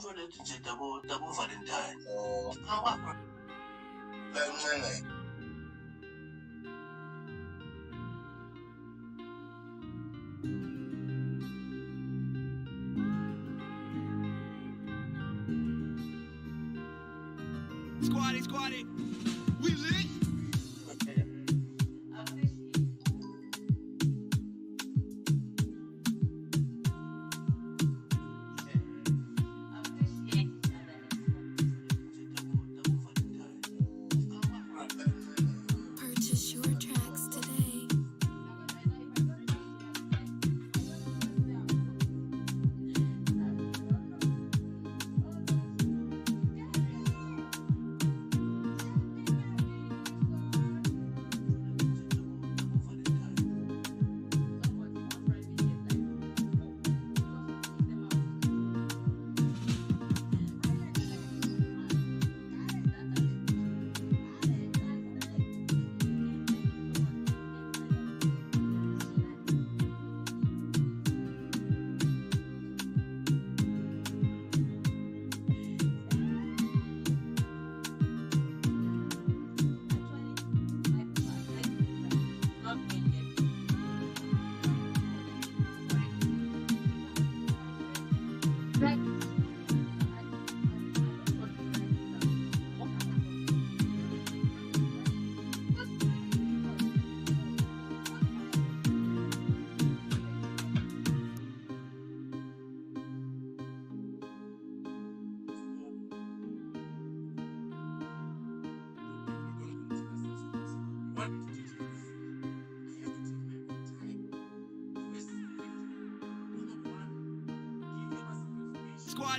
double Valentine. Oh, Squatty, we lit. Purchase your tracks today.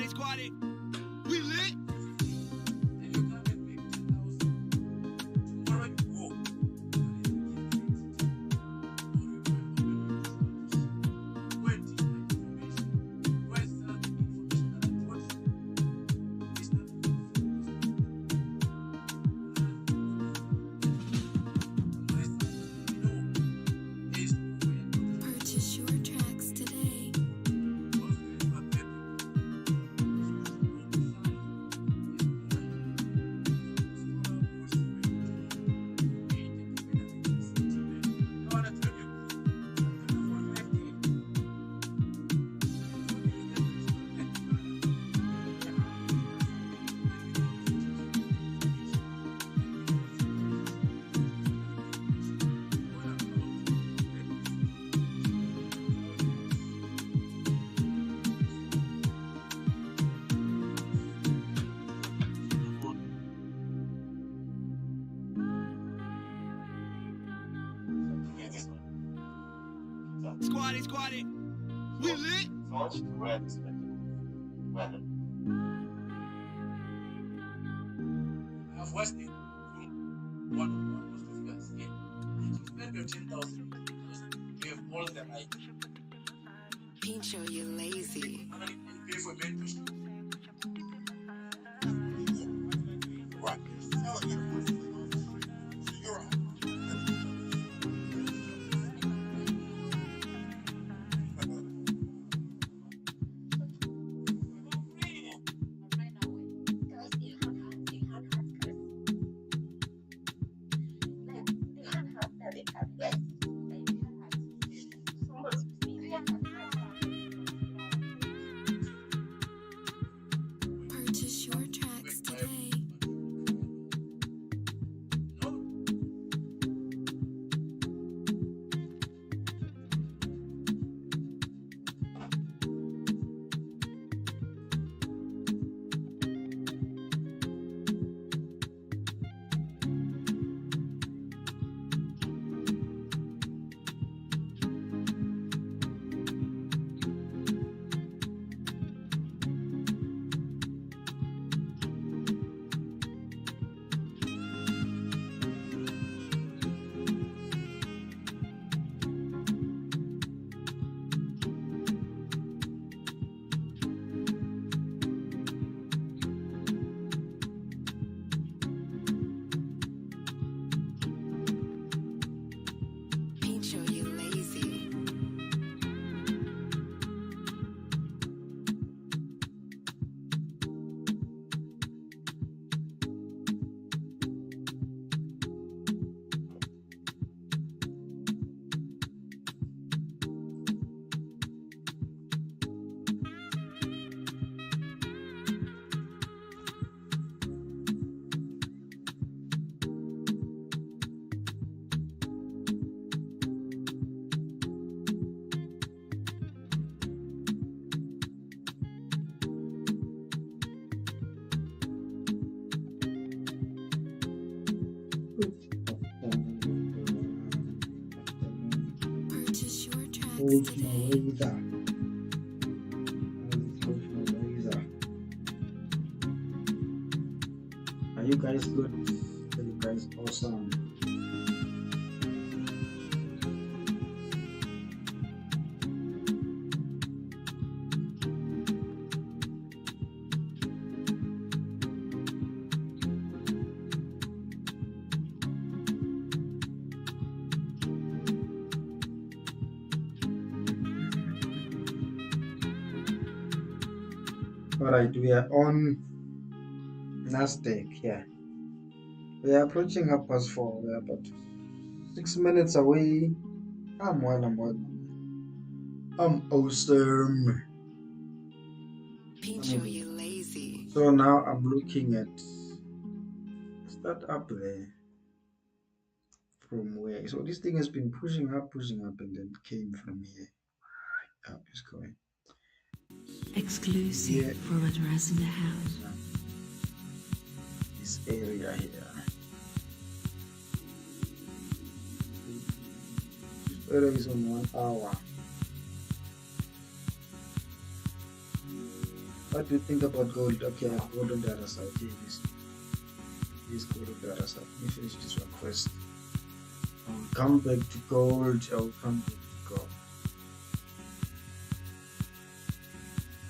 Squatty, we lit. Purchase your tracks today. Squatty, we lit. much to red weather. I've watched it from one of the figures here. You spend your 10,000 because you have all the right. Pincho, you lazy. How many can pay for mentorship? Right. Sell it. So you're out. Purchase your tracks today. Purchase your tracks Coach today. Malaysia. Coach Malaysia. Are you guys good? Are you guys awesome? Alright, we are on Nasdaq here. We are approaching 4:30. We are about 6 minutes away. I'm awesome. Pincho, you lazy. So now I'm looking at start up there from where. So this thing has been pushing up, and then came from here. Up is going. Exclusive Yeah. for address in the house. This area here. This area is on 1 hour. What do you think about gold? Okay, I have gold on the other side. Here it is. This gold on the other side. Let me finish this one first. I will come back to gold.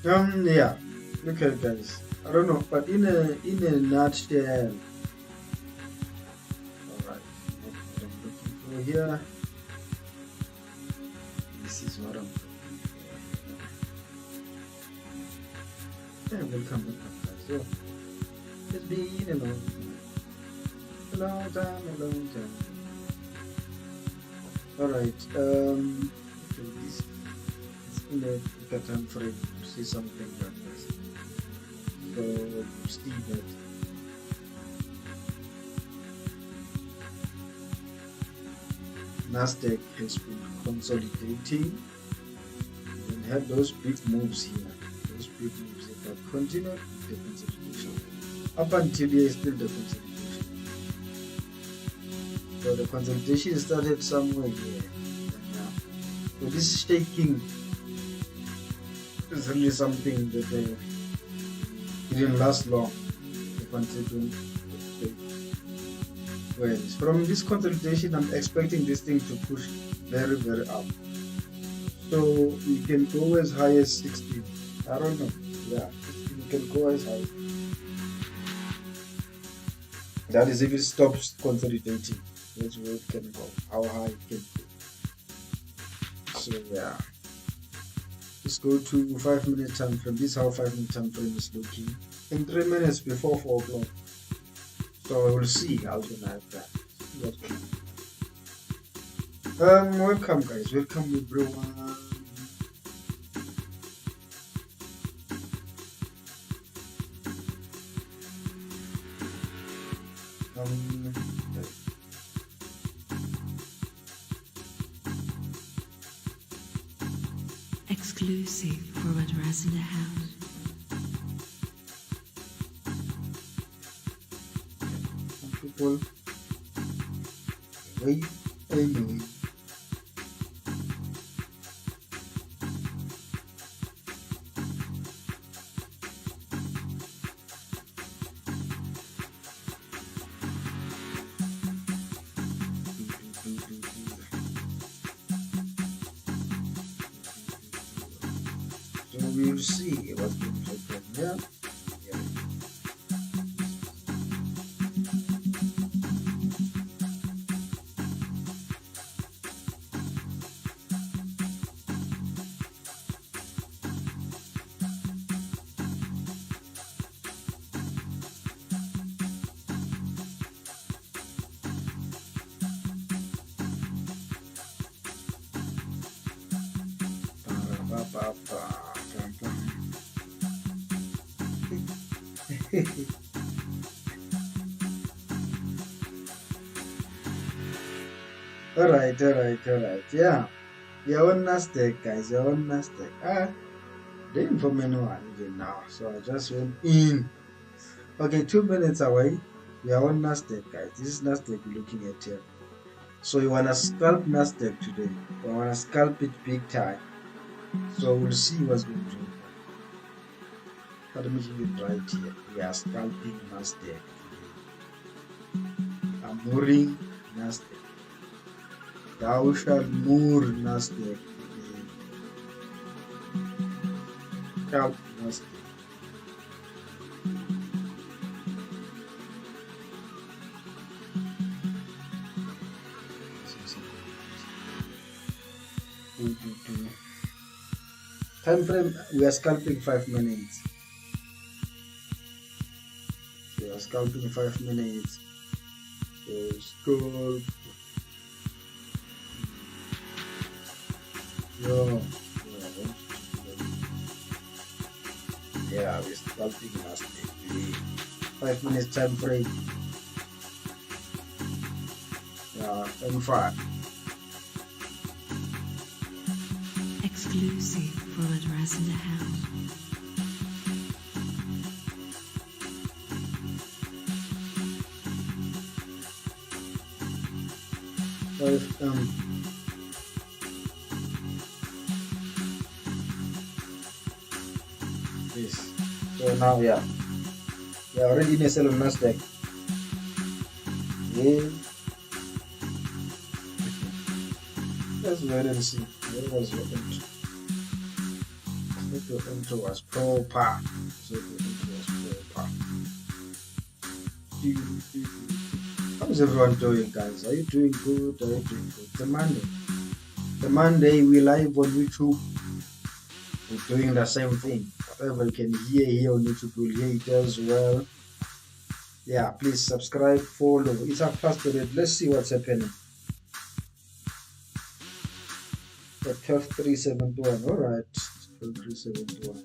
Yeah. Look at it, guys. I don't know, but in a nutshell. Alright. What I'm looking for here. This is what I'm looking for. Yeah, welcome, guys. So, it's been a long time. Alright, this is in a bigger time frame to see something like this. So, you see that Nasdaq has been consolidating and had those big moves here. Those big moves that continued the consolidation. Up until here is still the consolidation. So the consolidation started somewhere here. So this staking is really something that didn't last long. The continued well, from this consolidation, I'm expecting this thing to push very, very up. So you can go as high as 16. I don't know. Yeah, you can go as high. That is if it stops consolidating. That's where it can go. How high it can go. So yeah. Let's go to 5 minute time frame. This is how 5 minute time frame is looking. In 3 minutes before 4 o'clock. So I will see how to have that. Welcome guys. Welcome everyone. Exclusive for address in the house. Some people wait anyway. So we will see what's going to happen here. Alright. Yeah. You're on Nasdaq, guys. You're on Nasdaq. Didn't inform anyone even now. So I just went in. Okay, 2 minutes away. We are on Nasdaq, guys. This is Nasdaq we're looking at here. So you wanna scalp Nasdaq today. You wanna scalp it big time. So we'll see what's going to happen. But let me give it right here. We are scalping Nasdaq today. I'm mooring Nasdaq. Thou shalt moor Nasdaq today. Scalp Nasdaq. Time frame, we are scalping 5 minutes. We are scalping 5 minutes. So scalp. Yeah, we're scalping last day. 5 minutes time frame. Yeah, M5. Exclusive for address in the house. This. So now, yeah, we are already in a sell on Nasdaq. Yeah. Let's wait and see. Where was your entry? Your entry was proper. So your entry was proper. How's everyone doing, guys? Are you doing good? Are you doing good? The Monday. The Monday we live on YouTube. We're doing the same thing. Whatever you can hear here on YouTube, you'll hear it as well. Yeah, please subscribe, follow. It's a fast rate. Let's see what's happening. At 12,371. Alright. 12,371.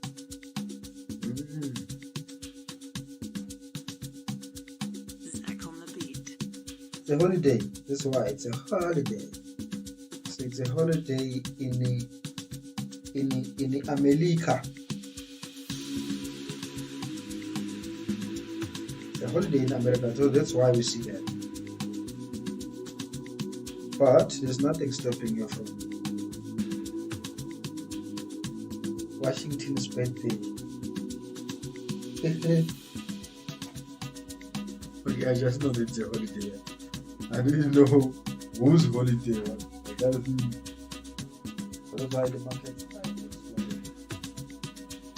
Zach on the beat. It's a holiday. That's why it's a holiday. So it's a holiday in America. It's a holiday in America, so that's why we see that. But there's nothing stopping you from Washington's birthday. Okay, I just know that it's a holiday. I didn't know whose holiday was. That's why the market.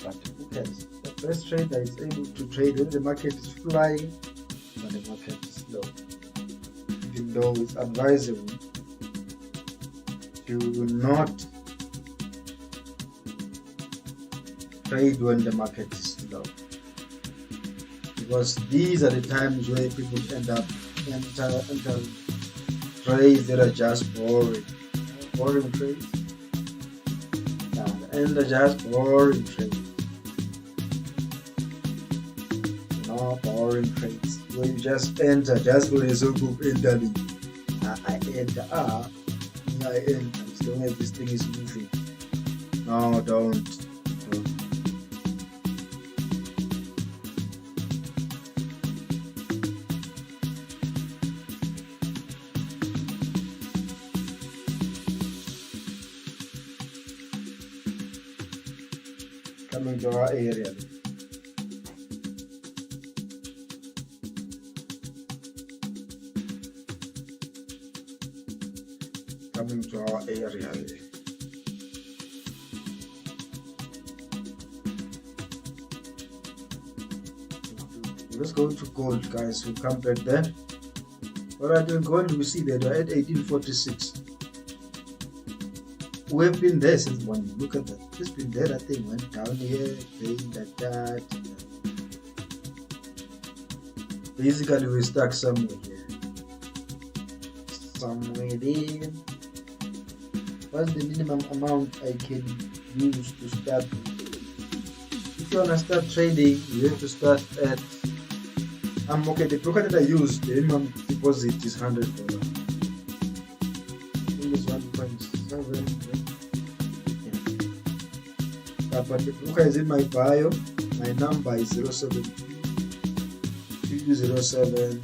But who cares? The best trader is able to trade when the market is flying, but the market is low. Even though it's advisable to not trade when the market is low, because these are the times where people end up enter trades that are just boring trades, and they're just boring trades. Boring trades where you just enter just for the sake of entering. I enter, I enter as long as this thing is moving. No, don't. Coming to our area. Coming to our area. Let's go to gold, guys. We'll come back there. Alright, in gold we see that we're at 1846. We've been there since morning. Look at that. It's been there. That thing went down here, playing like that. Basically, we're stuck somewhere here. Somewhere there. What's the minimum amount I can use to start? If you want to start trading, you have to start at. Okay, the broker that I use, the minimum deposit is $100. It's 1.7. But the broker is in my bio. My number is 072 207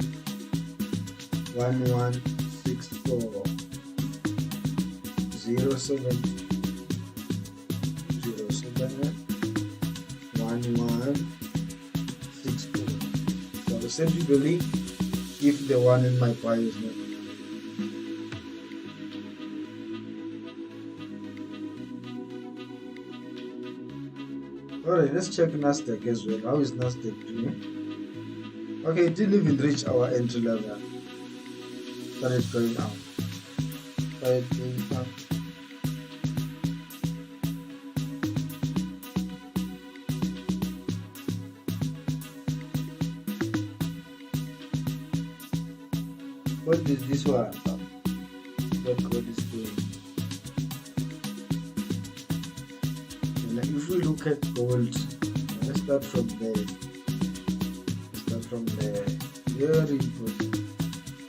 1164 07 1164. So I'll send you the link if the one in my bio is not. Alright, let's check Nasdaq as well. How is Nasdaq doing? Okay, it didn't even reach our entry level. Started going out. Started going up. What is this one? What God is doing? And if we look at gold, let's start from there. Very important.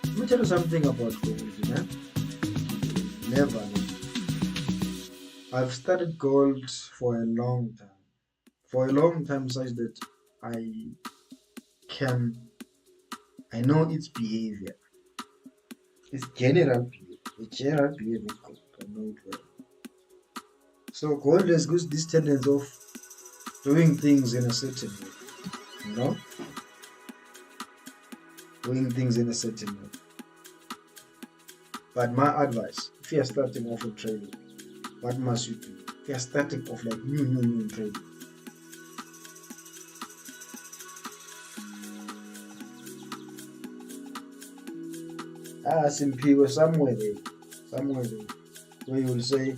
Let me tell you something about gold, you know? Never know. I've studied gold for a long time. For a long time, such that I know its behavior. Its general behavior. The general behavior of gold. I know it well. So gold has got this tendency of doing things in a certain way. You know? Doing things in a certain way. But my advice, if you are starting off in trading, what must you do? If you are starting off like new trading, simply was somewhere there, where you will say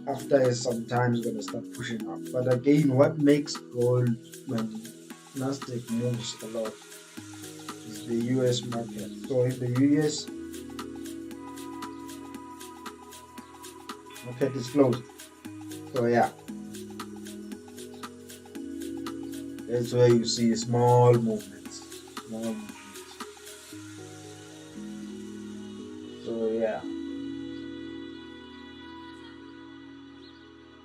after some time it's gonna start pushing up. But again, what makes gold when Nasdaq moves a lot is the US market. So if the US market is closed, so yeah, that's where you see small movements. So yeah,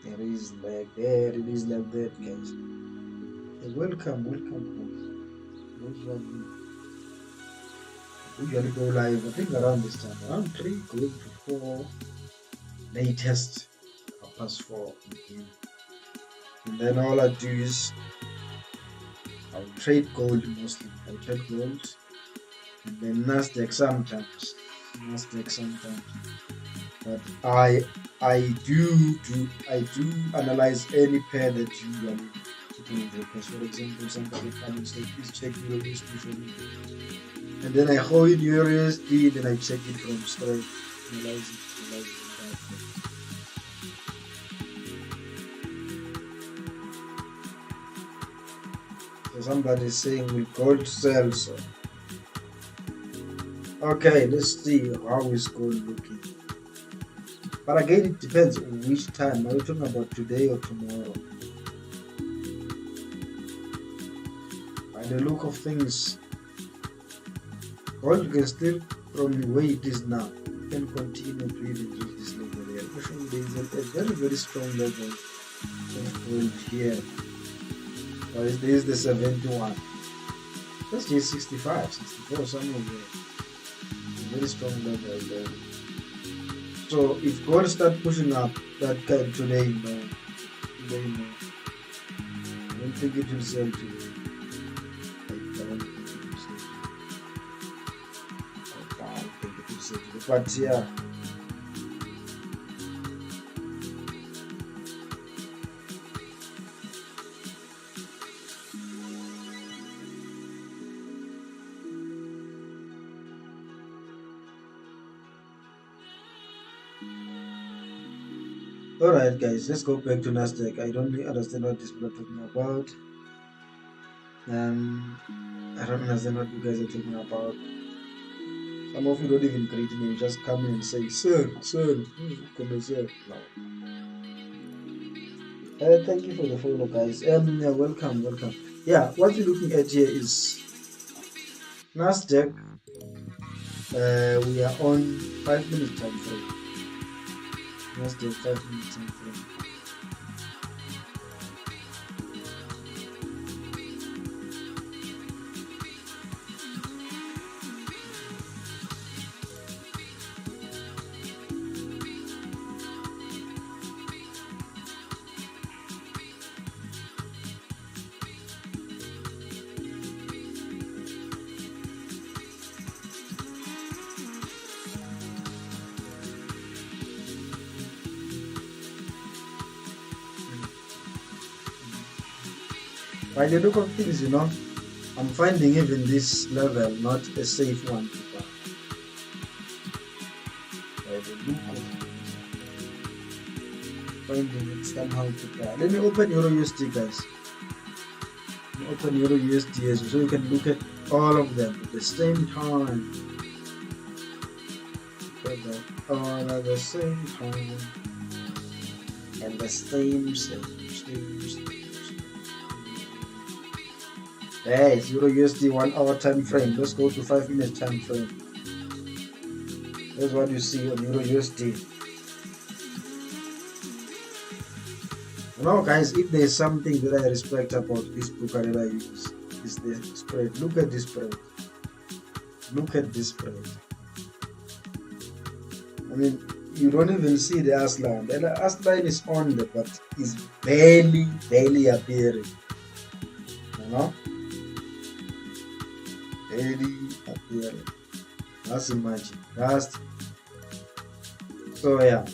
it is like that, guys. Welcome. We usually go live, I think around this time, around 3, going to 4, latest, 4 again. And then all I do is I'll trade gold mostly. I trade gold, and then Nasdaq sometimes. But I do analyze any pair that usually people request. For example, somebody come and say, please check your USD for me. And then I hold in USD, then I check it from straight, analyze it. So somebody is saying will gold sell, so okay, let's see how is gold looking. But again, it depends on which time. Are we talking about today or tomorrow? By the look of things, gold can still, from the way it is now, can continue to even reach this level here. Especially there is a very strong level of gold here. But there is the 71. That's just 65, 64, somewhere here. Very strong level there. So if gold start pushing up that kind today, no. I don't think it will sell today. I don't think it will sell today. But yeah. Alright guys, let's go back to Nasdaq. I don't really understand what this people are talking about. I don't understand what you guys are talking about. Some of you don't even greet me, you just come in and say, sir, come sir. No. Thank you for the follow, guys. Yeah, welcome. Yeah, what we're looking at here is Nasdaq. We are on 5 minute time frame. Nasdaq 5 minute time frame. By the look of things, you know, I'm finding even this level not a safe one to buy. By the look of finding it somehow to buy. Let me open Euro USD, guys. Open Euro USD so you can look at all of them at the same time. Look at that all at the same time. And the same. Hey, it's Euro USD 1 hour time frame. Let's go to 5 minute time frame. Here's what you see on Euro USD. Now guys, if there's something that I respect about this broker that I use, is the spread. Look at this spread. Look at this spread. I mean, you don't even see the AS line. The AS line is on there, but is barely appearing. You know? Barely appearing. Just imagine. So yeah.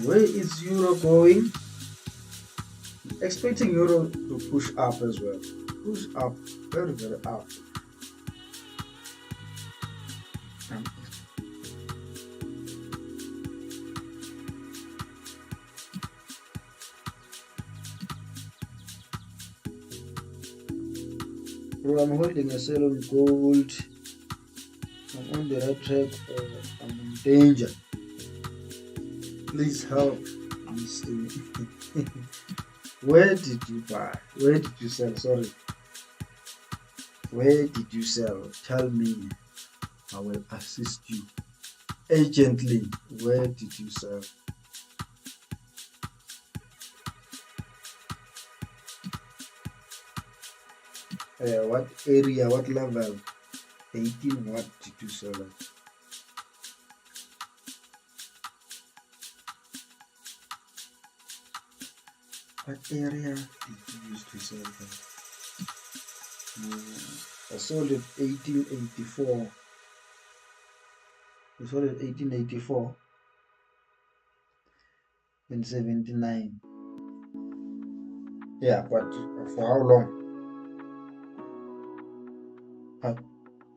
Where is Euro going? Expecting Euro to push up as well. Push up, very up. I'm holding a sell on gold. I'm on the right track, or I'm in danger. Please help. Where did you buy? Where did you sell? Sorry. Where did you sell? Tell me. I will assist you. Urgently. Where did you sell? What area? What level? 18. What did you sell at? What area did you use to sell that? I sold it 1884. I sold it 1884 and 79. Yeah, but for how long?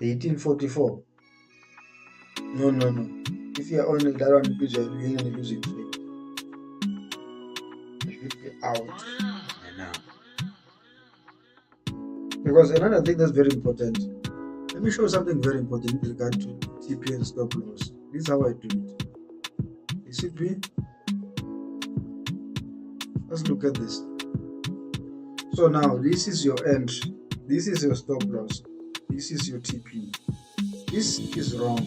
1844. No. If you're on that one, you're going to lose it today. Out now. Because another thing that's very important, let me show something very important in regard to TP and stop loss. This is how I do it. You see me? Let's look at this. So now this is your entry, this is your stop loss, this is your TP. This is wrong.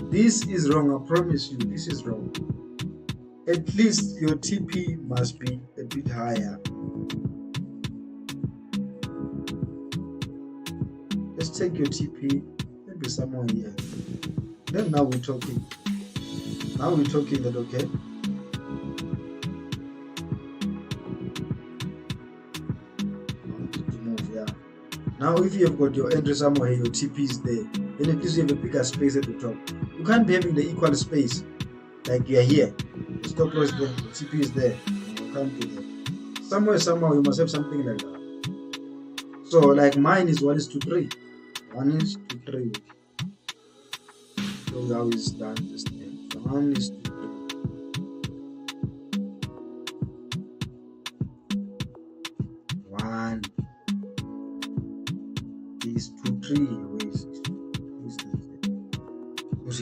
This is wrong, I promise you, this is wrong. At least your TP must be a bit higher. Let's take your TP, maybe somewhere here. Then now we're talking. Now we're talking that, okay? To move, yeah. Now if you have got your entry somewhere here, your TP is there, then at least you have a bigger space at the top. You can't be having the equal space like you are here. The stop loss is there, the TP is there. You can't do that. Somehow you must have something like that. So like mine is 1:3. 1:3. So how is done this thing? 1:3. 1:3.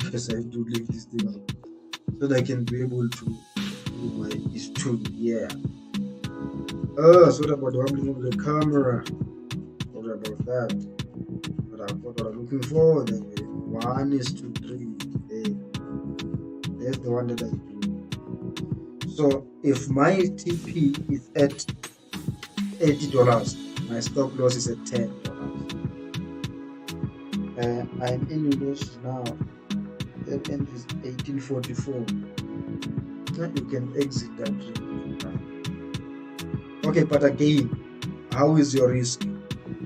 Because I do leave this thing out so that I can be able to do my is 2. Yeah. Oh, so what about wobbling of the camera? What about that? What I'm looking for? Then 1:3. There's the one that I do. So if my TP is at $80, my stop loss is at $10. I'm in this now. That end is 1844. Then you can exit that. Okay, but again, how is your risk?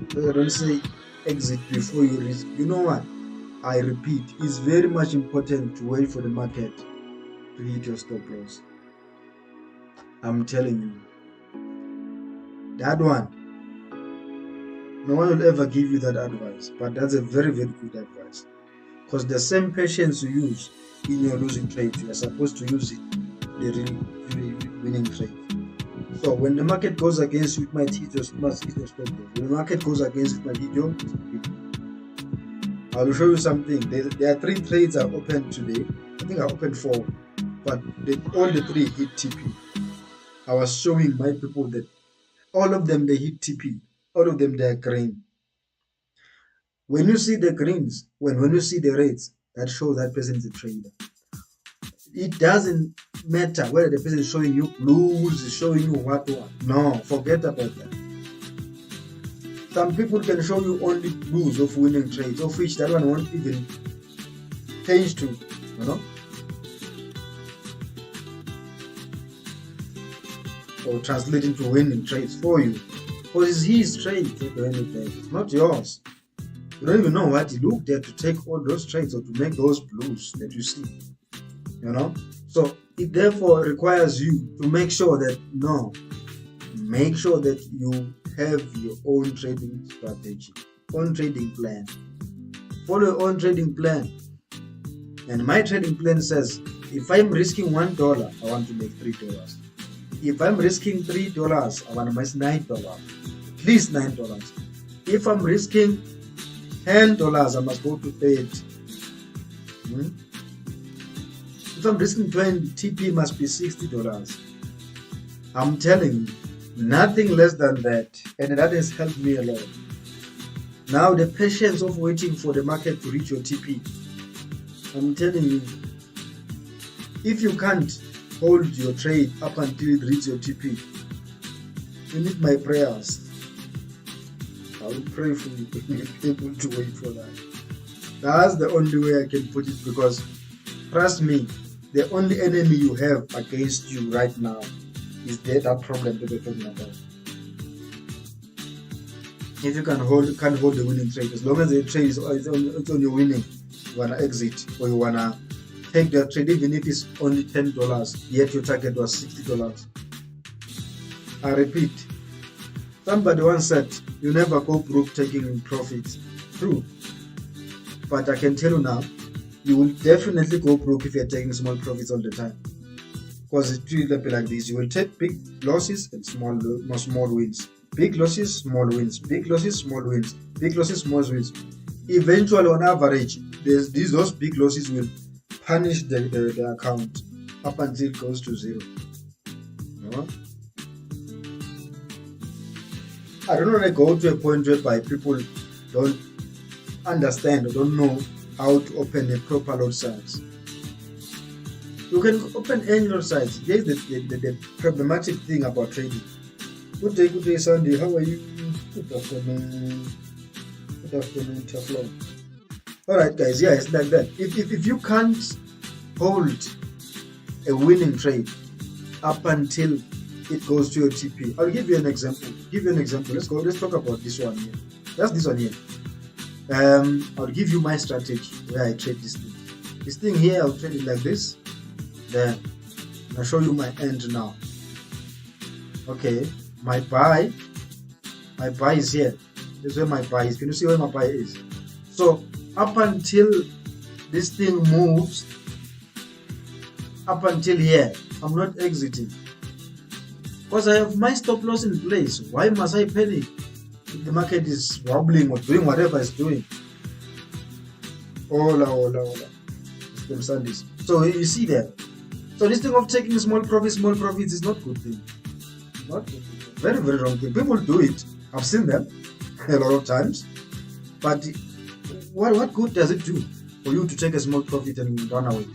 Don't say exit before you risk. You know what? I repeat, it's very much important to wait for the market to hit your stop loss. I'm telling you, that one, no one will ever give you that advice, but that's a very, very good advice. Because the same patience you use in your losing trade, you are supposed to use it in the really winning trade. So when the market goes against you, it might hit your stop loss. When the market goes against you, it might hit your TP. I will show you something. There are 3 trades I opened today. I think I opened 4, but all the 3 hit TP. I was showing my people that all of them, they hit TP. All of them, they are green. When you see the greens, when you see the reds, that shows that person is a trader. It doesn't matter whether the person is showing you blues, is showing you what. No, forget about that. Some people can show you only blues of winning trades, of which that one won't even change to, or translate into winning trades for you. Because it's his trade at the end of the day, it's not yours. You don't even know what he looked at to take all those trades or to make those blues that you see. So it therefore requires you to make sure that you have your own trading strategy, own trading plan. Follow your own trading plan. And my trading plan says, if I'm risking $1, I want to make $3. If I'm risking $3, I want to make $9, at least $9. If I'm risking $10, I must go to 30. If I'm risking 20, TP must be $60. I'm telling you, nothing less than that, and that has helped me a lot. Now the patience of waiting for the market to reach your TP, I'm telling you, if you can't hold your trade up until it reaches your TP, you need my prayers. I will pray for you to be able to wait for that. That's the only way I can put it, because trust me, the only enemy you have against you right now is that problem that we're talking about. If you can't hold the winning trade, as long as the trade is on your winning, you wanna exit or you wanna take the trade, even if it's only $10, yet your target was $60. I repeat, somebody once said, you never go broke taking profits. True. But I can tell you now, you will definitely go broke if you're taking small profits all the time. Because it will be like this. You will take big losses and small wins. Big losses, small wins. Big losses, small wins. Big losses, small wins. Eventually, on average, those big losses will punish the account up until it goes to 0. I don't want to go to a point whereby people don't understand or don't know how to open a proper lot size. You can open any lot size. Here's the problematic thing about trading. Good day, Sandy. How are you? Good afternoon, Teflon. Alright, guys. Yeah, it's like that. If you can't hold a winning trade up until it goes to your TP, I'll give you an example. Let's talk about this one here. That's this one here. I'll give you my strategy where I trade this thing. This thing here, I'll trade it like this. Then I'll show you my end now. Okay, my buy is here. This is where my buy is. Can you see where my buy is? So up until this thing moves, up until here, I'm not exiting. Because I have my stop loss in place. Why must I panic if the market is wobbling or doing whatever it's doing? Hola. So you see there. So this thing of taking small profits is not good thing. Not good thing. Very, very wrong thing. People do it. I've seen them a lot of times. But what good does it do for you to take a small profit and run away?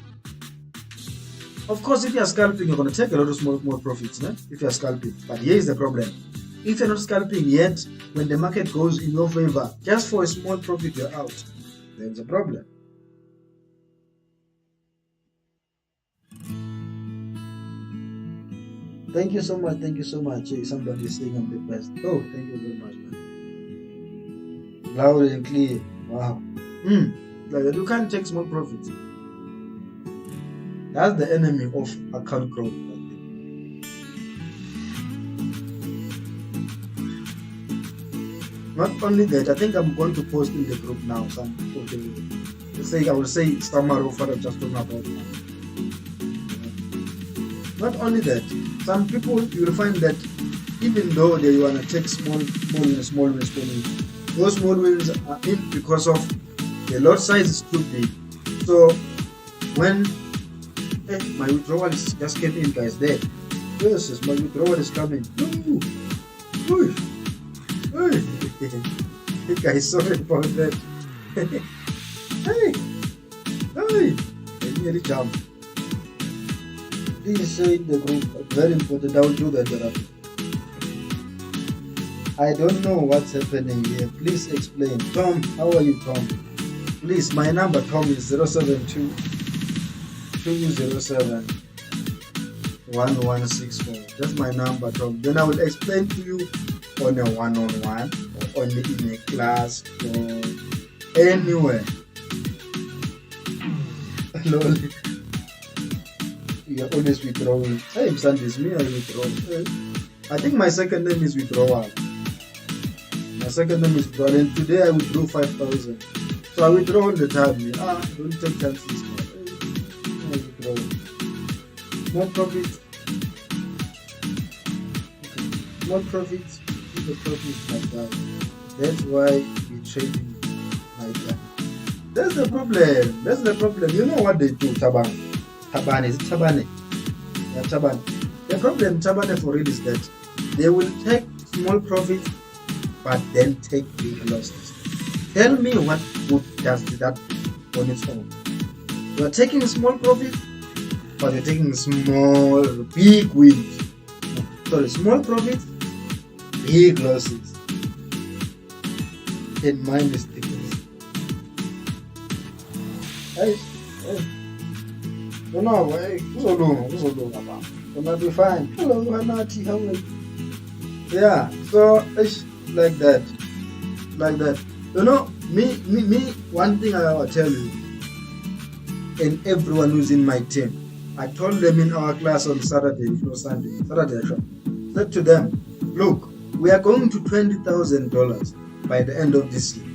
Of course, if you're scalping, you're going to take a lot of small profits, if you're scalping. But here is the problem. If you're not scalping yet, when the market goes in your favor, just for a small profit, you're out. There's a problem. Thank you so much. Hey, somebody is saying I'm the best. Oh, thank you very much, man. Loud and clear. Wow. You can't take small profits. That's the enemy of account growth. Not only that, I think I'm going to post in the group now some of the, I will say summary of what I'm just talking about now. Not only that, some people you will find that even though they want to take small wins, those small wins are in because of the lot size is too big. So when my withdrawal just came in, guys, there. Yes, my withdrawal is coming. Hey, guys, sorry about that. hey, I nearly jumped. Please say in the group, very important, I will do that. I don't know what's happening here. Please explain. Tom, how are you, Tom? Please, my number, Tom, is 072 207 1164. That's my number, Tom. Then I will explain to you on a one-on-one or in a class or anywhere. You are always withdrawing. Hey, Sundays, me, I withdraw. I think my second name is withdrawal. My second name is withdrawal, and today I withdrew 5,000. So I withdraw all the time. Don't take chances. I withdraw. More profit. More profit. The profit like that. That's why we trading like that. That's the problem. You know what they do, Taban? Is it Tabane? Yeah, Tabane. The problem Tabane for it is that they will take small profit but then take big losses. Tell me what good does that on its own. You are taking small profit but you're taking big wins. Sorry, small profit, big losses. And mind is different. Hey. No, who's alone about? Gonna be fine. Hello, Hanati, how are you? Yeah, so it's like that. You know, me, one thing I will tell you, and everyone who's in my team, I told them in our class on Saturday, Saturday, I said to them, look, we are going to $20,000 by the end of this year.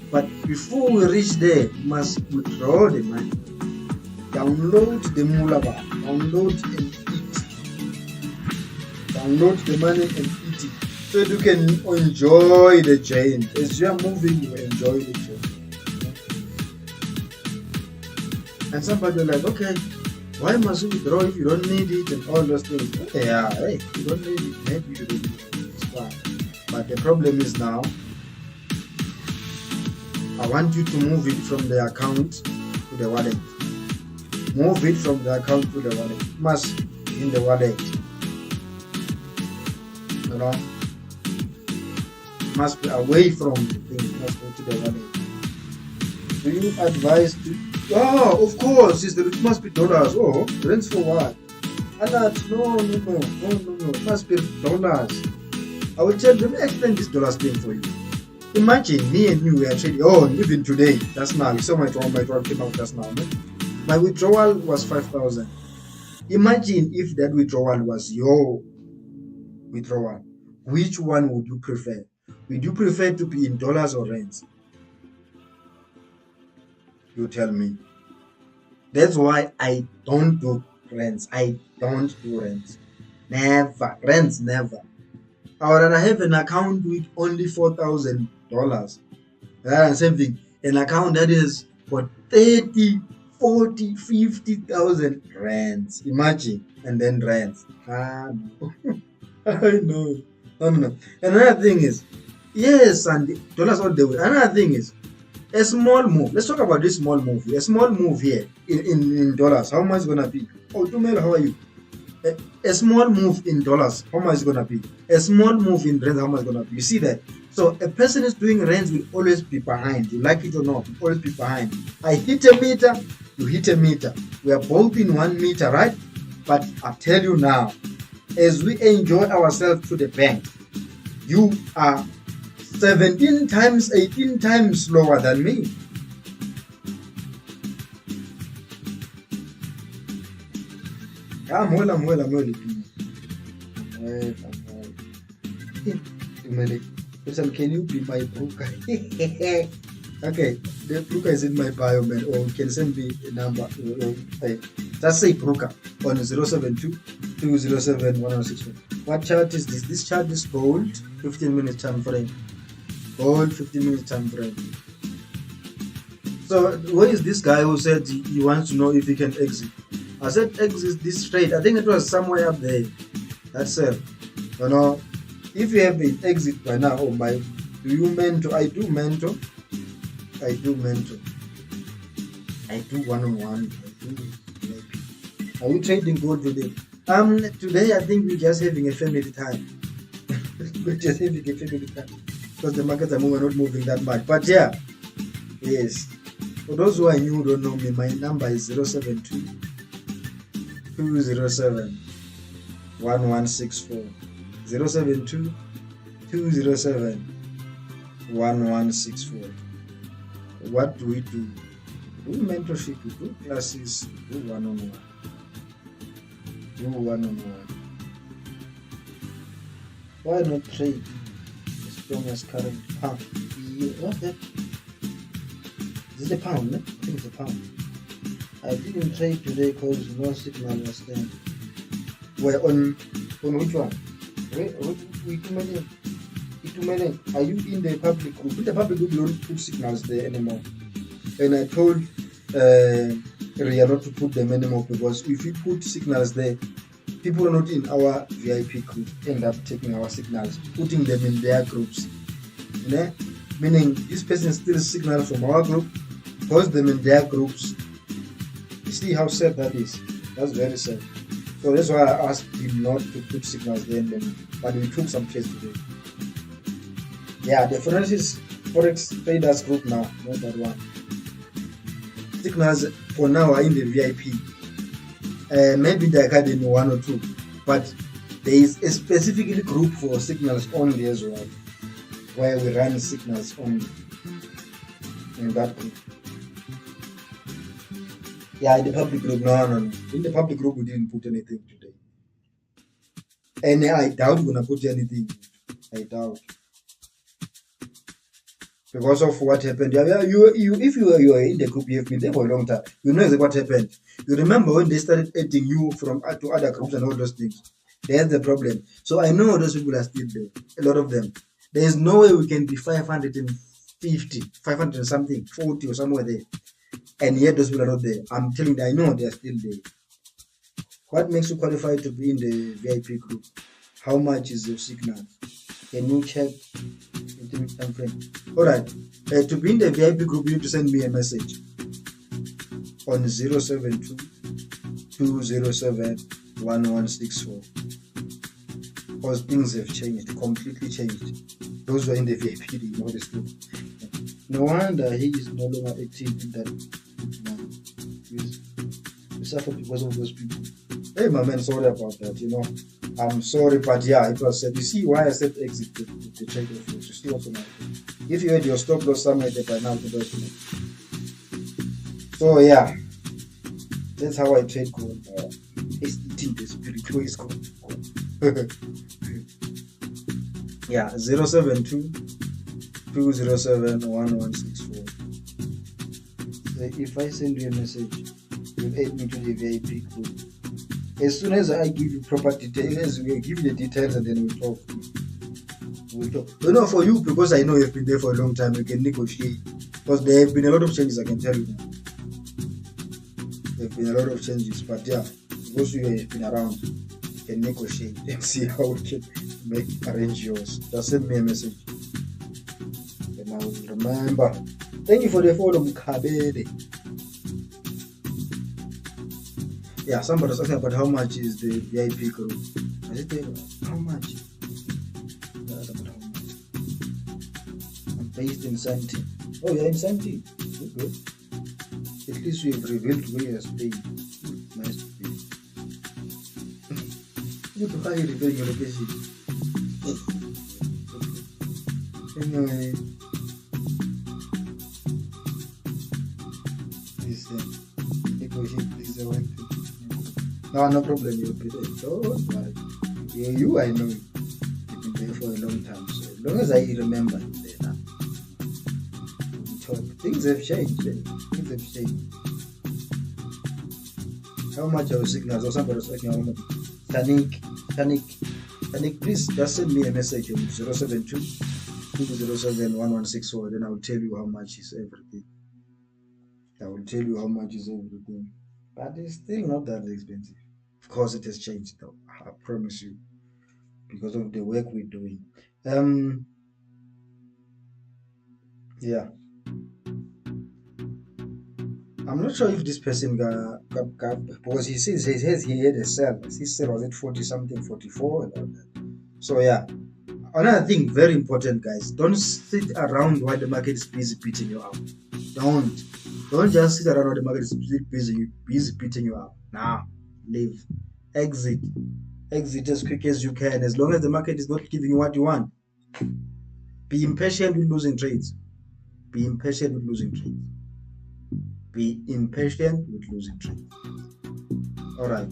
But before we reach there, we must withdraw the money. Download the Mulaba, download and eat. Download the money and eat it. So you can enjoy the journey. As you are moving, you enjoy the journey. And somebody like, okay, why must you withdraw if you don't need it and all those things? Okay, yeah, hey, you don't need it, maybe you don't need it. It's fine. But the problem is now, I want you to move it from the account to the wallet. Move it from the account to the wallet. It must be in the wallet. You know? It must be away from the thing. It must go to the wallet. Do you advise to? Oh, of course. It must be dollars. Oh, rents for what? No. It must be dollars. I will tell you, let me explain this dollars thing for you. Imagine me and you were trading. Oh, even today, that's now. You saw my withdrawal came out just now. No? My withdrawal was 5,000. Imagine if that withdrawal was your withdrawal. Which one would you prefer? Would you prefer to be in dollars or rands? You tell me. That's why I don't do rands. Never. Rands, never. I would rather have an account with only $4,000 rather than saving an account that is for 30, 40, 50,000 rands. Imagine. And then rands. No. I know. No. Another thing is, yes, and dollars all the way. Another thing is, a small move. Let's talk about this small move here. A small move here in dollars. How much is going to be? Oh, Tumel, how are you? A small move in dollars, how much is it going to be? A small move in rands, how much is it going to be? You see that? So a person is doing rands will always be behind. You like it or not, will always be behind. I hit a meter, you hit a meter. We are both in 1 meter, right? But I tell you now, as we enjoy ourselves to the bank, you are 17 times, 18 times slower than me. I'm well. Listen, can you be my broker? Okay, the broker is in my bio, man. Or you can send me a number. Just say broker on 072 207 1164. What chart is this? This chart is gold 15-minute time frame. Gold 15-minute time frame. So where is this guy who said he wants to know if he can exit? I said exit this trade. I think it was somewhere up there. That's it. You know, if you have an exit by now, oh my, do you mentor? I do mentor. I do mentor. I do one-on-one. I do maybe. Are we trading gold today? Today I think we're just having a family time. We're just having a family time because the markets are moving, not moving that much. But yeah, yes. For those who are new, who don't know me, my number is 072 207 1164. 072 207 1164. What do we do? We do mentorship, we do classes, we do one-on-one. Do one-on-one. Why not trade as strong as current pound? What's that? Is it a pound? No? I think it's a pound. I didn't trade today because no signal was there. Well, on which one? Are you in the public group? In the public group, you don't put signals there anymore. And I told Ria not to put them anymore because if we put signals there, people are not in our VIP group end up taking our signals, putting them in their groups. You know? Meaning this person steals signals from our group, posts them in their groups. You see how sad that is? That's very sad. So that's why I asked him not to put signals there anymore. But we took some trades today. Yeah, the PHRONESIS Forex Traders group now, not that one. Signals for now are in the VIP. Maybe the academy 1 or 2, but there is a specifically group for signals only as well, where we run signals only in that group. Yeah, in the public group, no. In the public group, we didn't put anything today. And I doubt we're gonna put anything. I doubt. Because of what happened. If you are in the group, you have been there for a long time. You know exactly what happened. You remember when they started adding you from to other groups and all those things. There's the problem. So I know those people are still there. A lot of them. There is no way we can be 550, 500 and something, 40 or somewhere there. And yet those people are not there. I'm telling you, I know they are still there. What makes you qualified to be in the VIP group? How much is your signal? Can you check? Time frame. Alright, to be in the VIP group, you need to send me a message on 072 207 1164 because things have changed, completely changed. Those who are in the VIP, you know this too. No wonder he is no longer active in that. We suffer because of those people. Hey, my man, sorry about that, you know. I'm sorry, but yeah, it was said. You see why I said exit the trade of yours. You see what's on my thing. If you had your stop loss somewhere there by now, it was not. So yeah, that's how I trade gold. It's eating the spiritual is gold. Yeah, 072 207 1164. So if I send you a message, you'll add me to the VIP group. As soon as I give you proper details, we'll give you the details and then we'll talk. You know, for you, because I know you've been there for a long time, you can negotiate. Because there have been a lot of changes, I can tell you now. There have been a lot of changes, but yeah, because you have been around, you can negotiate and see how we can arrange yours. Just send me a message. And I will remember. Thank you for the follow, Mukhabele. Yeah, somebody was asking about how much is the VIP group. I said, how much? About how much? I'm based in Santi. Oh, you're in Santi? Good. At least we have revealed where you're staying. Nice to be. Look how you reveal your location. Anyway. Please, please, I want to. No problem, you'll be there. Don't worry. Yeah, you, I know. You've been there for a long time. So, a long as I remember it there now. Things have changed. Things have changed. How much are signals? Or somebody was talking about Tanik, please just send me a message on 072 207 1164. Then I will tell you how much is everything. I will tell you how much is everything. But it's still not that expensive. Of course, it has changed though. I promise you. Because of the work we're doing. Yeah. I'm not sure if this person got because he says he had a sell. His sell was at 40 something, 44 and all that. So yeah. Another thing, very important, guys. Don't sit around while the market is busy beating you up. Don't just sit around while the market is busy beating you up. Nah, leave. Exit as quick as you can. As long as the market is not giving you what you want. Be impatient with losing trades. Be impatient with losing trades. Be impatient with losing trades. Alright.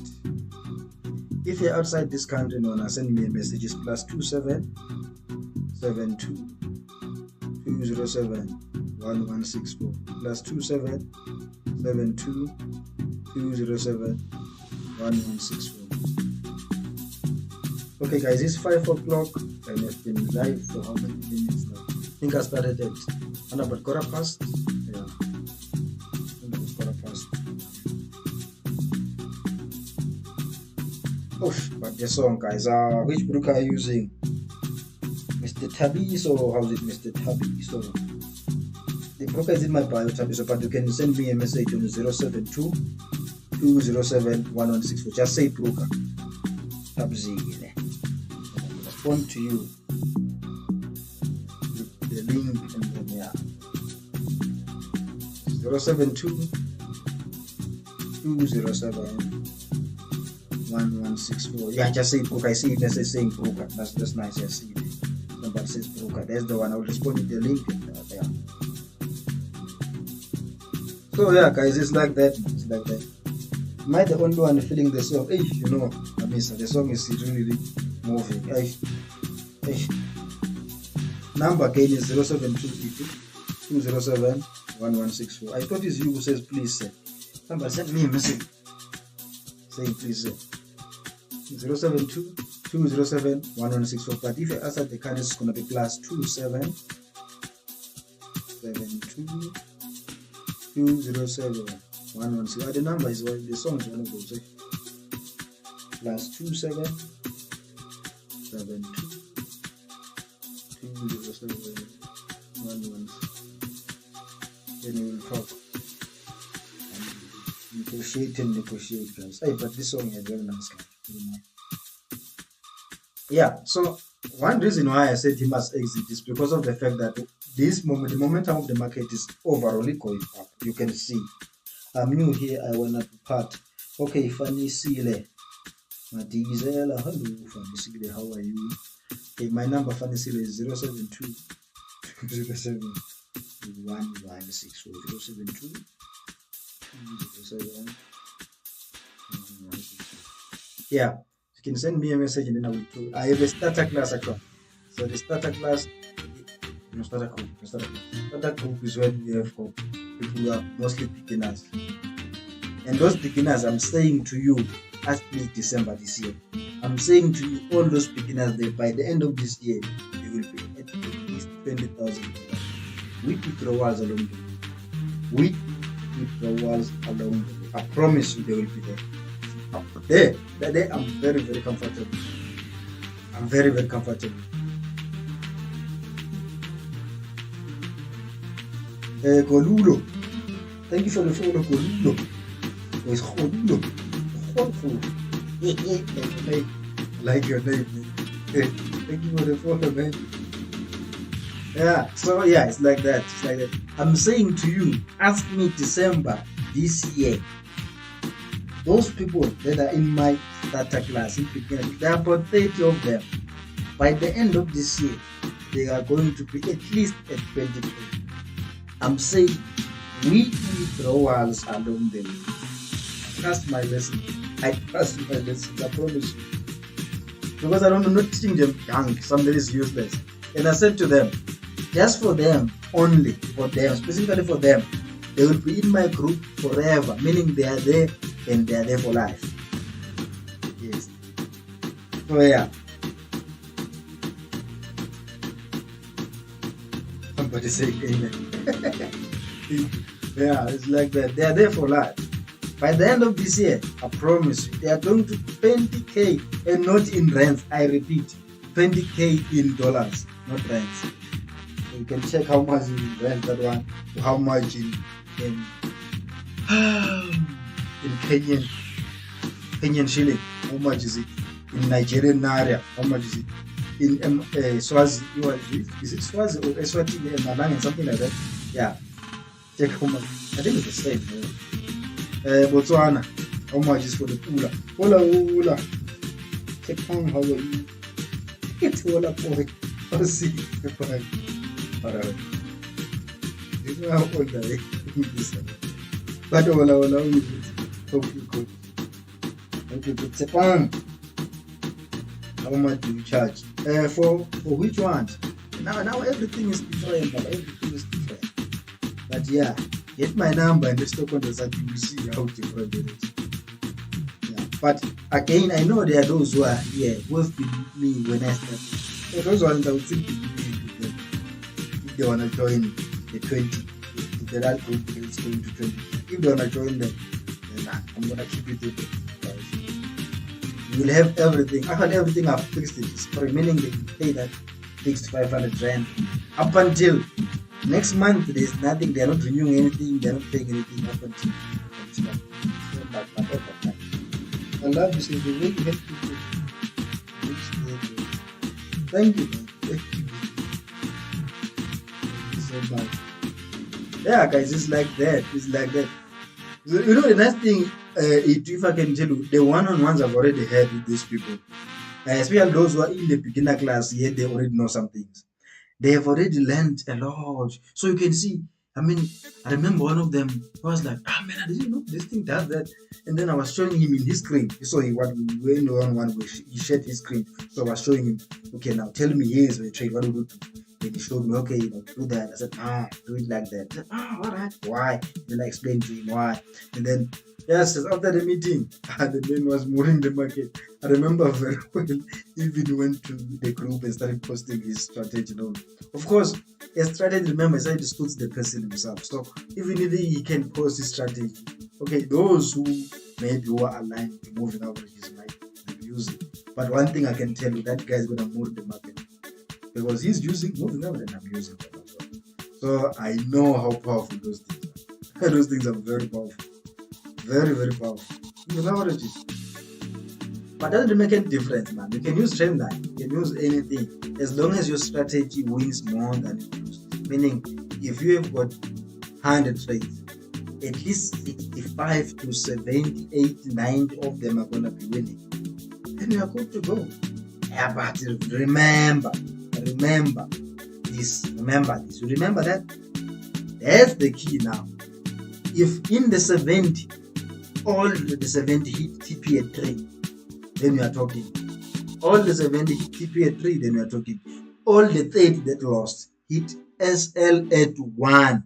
If you're outside this country, send me a message. It's +27 72 207 1164. +27 72 207 1164. Okay, guys, it's 5 o'clock and I've been live for how many minutes now? I think I started at about 1/4 Yeah. Oof, but the song, guys, which broker are you using? Mr. Tabiso, how's it, Mr. Tabiso? The broker is in my bio, Tabiso, but you can send me a message on 072 207 1164. Just say broker. Tabiso, I'll respond to you with the link and then yeah. 072 207 1164. Yeah, just say broker. I see it message saying broker. That's nice. I see it. Somebody says broker. There's the one. I will respond with the link there. So yeah, guys, it's like that. It's like that. Am I the only one feeling the song? Hey, the song is really moving. Hey. Number again is 072 207 1164. I thought it's you who says please sir. Somebody send me a message saying please sir. 072 207 1164. But if you answer the card, it's gonna be +27 72 207 1164. The number is what the song is one of those. +27 72 207 1164. Then we will talk and negotiate, guys. Hey, but this song is very nice, guys. Yeah, so one reason why I said he must exit is because of the fact that the momentum of the market is overall going up. You can see. I'm new here, I wanna be part. Okay, Fanny Sile. Madizela, hello, Fanny Sile, how are you? Okay, my number, Fanny Sile, is 072 207 1164. 072 207 1164. Yeah. You can send me a message and then I will tell you. I have a starter class account. So the starter class, starter group is when we have got people who are mostly beginners. And those beginners, I'm saying to you, ask me December this year. I'm saying to you, all those beginners, that by the end of this year, they will be at least $20,000 with withdrawals along the way. I promise you, they will be there. There, I'm very, very comfortable. I'm very, very comfortable. Golulo, thank you for the follow, Golulo. It's Golulo. Like your name. Thank you for the follow, man. Yeah, so yeah, it's like that. It's like that. I'm saying to you, ask me December this year. Those people that are in my starter class, there are about 30 of them. By the end of this year, they are going to be at least at 20. I'm saying we withdrawals along the way. Trust my lesson. I trust my lesson. I promise you. Because I'm not teaching them junk. Somebody is useless. And I said to them, just for them, only for them, specifically for them, they will be in my group forever, meaning they are there and they are there for life. Yes. So yeah. Somebody say amen. Yeah, it's like that. They are there for life. By the end of this year, I promise you, they are going to 20K and not in rands. I repeat, 20K in dollars, not rands. So you can check how much in rands that one, to how much in Kenyan shilling. How much is it in Nigerian naira? How much is it in Swazi? Is it Swazi or Eswatini and Malang and something like that? Yeah. Check how much. I think it's the same. Botswana, how much is for the Ula? Ula. Check on how you it's Ula boy. Let's see. Alright. This is how old I am. But Ula, hope you could. Check on. How much do you charge? For which ones? Now everything is different. Everything is different. But yeah. Get my number and let's talk on the side. You will see how different it is. Yeah. But again, I know there are those who are here who have been with me when I started. So those ones I would simply give them if they want to join the 20. If they're that group is going to 20. If they want to join them, then I'm going to keep it with them. You will have everything. I had everything I've fixed it. For remaining, they can pay that fixed 500 rand up until next month. There's nothing, they're not renewing anything, they're not paying anything up until next month. I love you, the way you help people. Thank you, man. Thank you so much. Yeah, guys, it's like that. It's like that. So, you know, the nice thing, if I can tell you, the one-on-ones I've already had with these people, especially those who are in the beginner class, yet they already know some things. They have already learned a lot. So you can see, I remember one of them was like, man, I didn't know this thing does that. And then I was showing him in his screen. So he went on one way, he shared his screen. So I was showing him, okay, now tell me, here's the trade, what do you do? Then he showed me, okay, do that. I said, do it like that. I said, all right, why? Then I explained to him why. And then, yes, after the meeting, the man was moving the market. I remember very well, even went to the group and started posting his strategy. Of course, a strategy, remember, it suits the person himself. So even if he can post his strategy, okay, those who maybe who are aligned to moving averages might use it. But one thing I can tell you, that guy is going to move the market. Because he's using moving average and I'm using that as well. So I know how powerful those things are. Those things are very powerful. Very, very powerful. Moving averages. But that doesn't make any difference, man. You can use trend line, you can use anything, as long as your strategy wins more than it loses. Meaning, if you have got 100 trades, at least 65 to 70, 80, 90 of them are going to be winning. Then you are good to go. Yeah, but remember this. You remember that? That's the key now. If in the 70, all the 70 hit TP at 3, then we are talking. All the 70 hit TP at 3, then we are talking. All the 30 that lost hit SL at 1.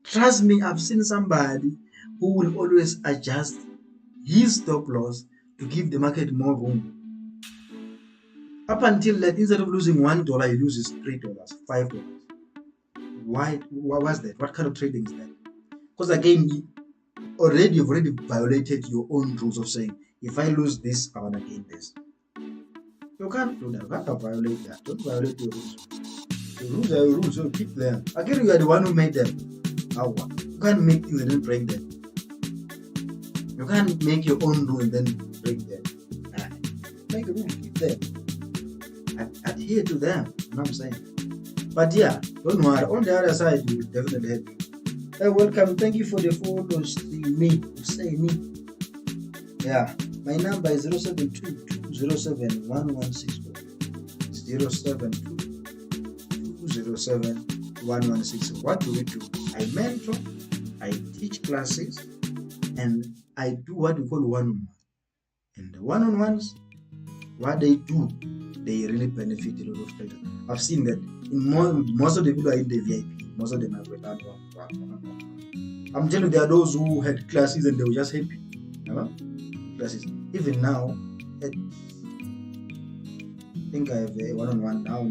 Trust me, I've seen somebody who will always adjust his stop loss to give the market more room. Up until that, instead of losing $1, he loses $3, $5. Why? What was that? What kind of trading is that? Because again, you've already violated your own rules of saying, if I lose this, I want to gain this. You can't do that. You can't violate that. Don't violate your rules. The rules are your rules, so keep them. Again, you are the one who made them. You can't make things and then break them. You can't make your own rule and then break them. Make a rule, keep them. Adhere to them. You know what I'm saying? But yeah, don't worry. On the other side, you will definitely help you. Welcome. Thank you for the follows. Say me. Yeah. My number is 072-207-1164. 072-207-1164. What do we do? I mentor, I teach classes, and I do what we call one-on-one. And the one-on-ones, what they do, they really benefit a lot of traders. I've seen that in most of the people are in the VIP, most of them are without one. I'm telling you, there are those who had classes and they were just happy. You know? Classes. Even now, I think I have a one-on-one now.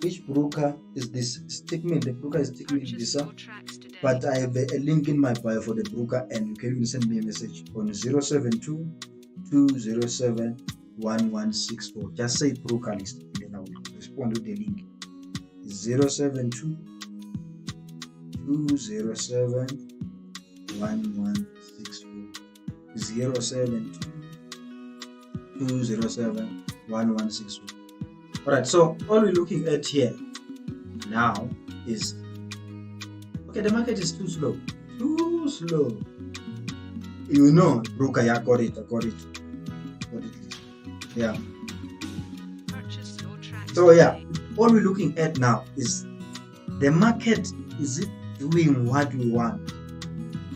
Which broker is this? Statement. The broker is statement this up. But I have a link in my bio for the broker, and you can even send me a message on 072-207-1164. Just say broker list, and I will respond to the link. 072-207-1164. 072-207-1164. Alright, so all we're looking at here now is, okay, the market is too slow. You know, broker, yeah, got it. Yeah. So yeah, all we're looking at now is the market, is it doing what we want?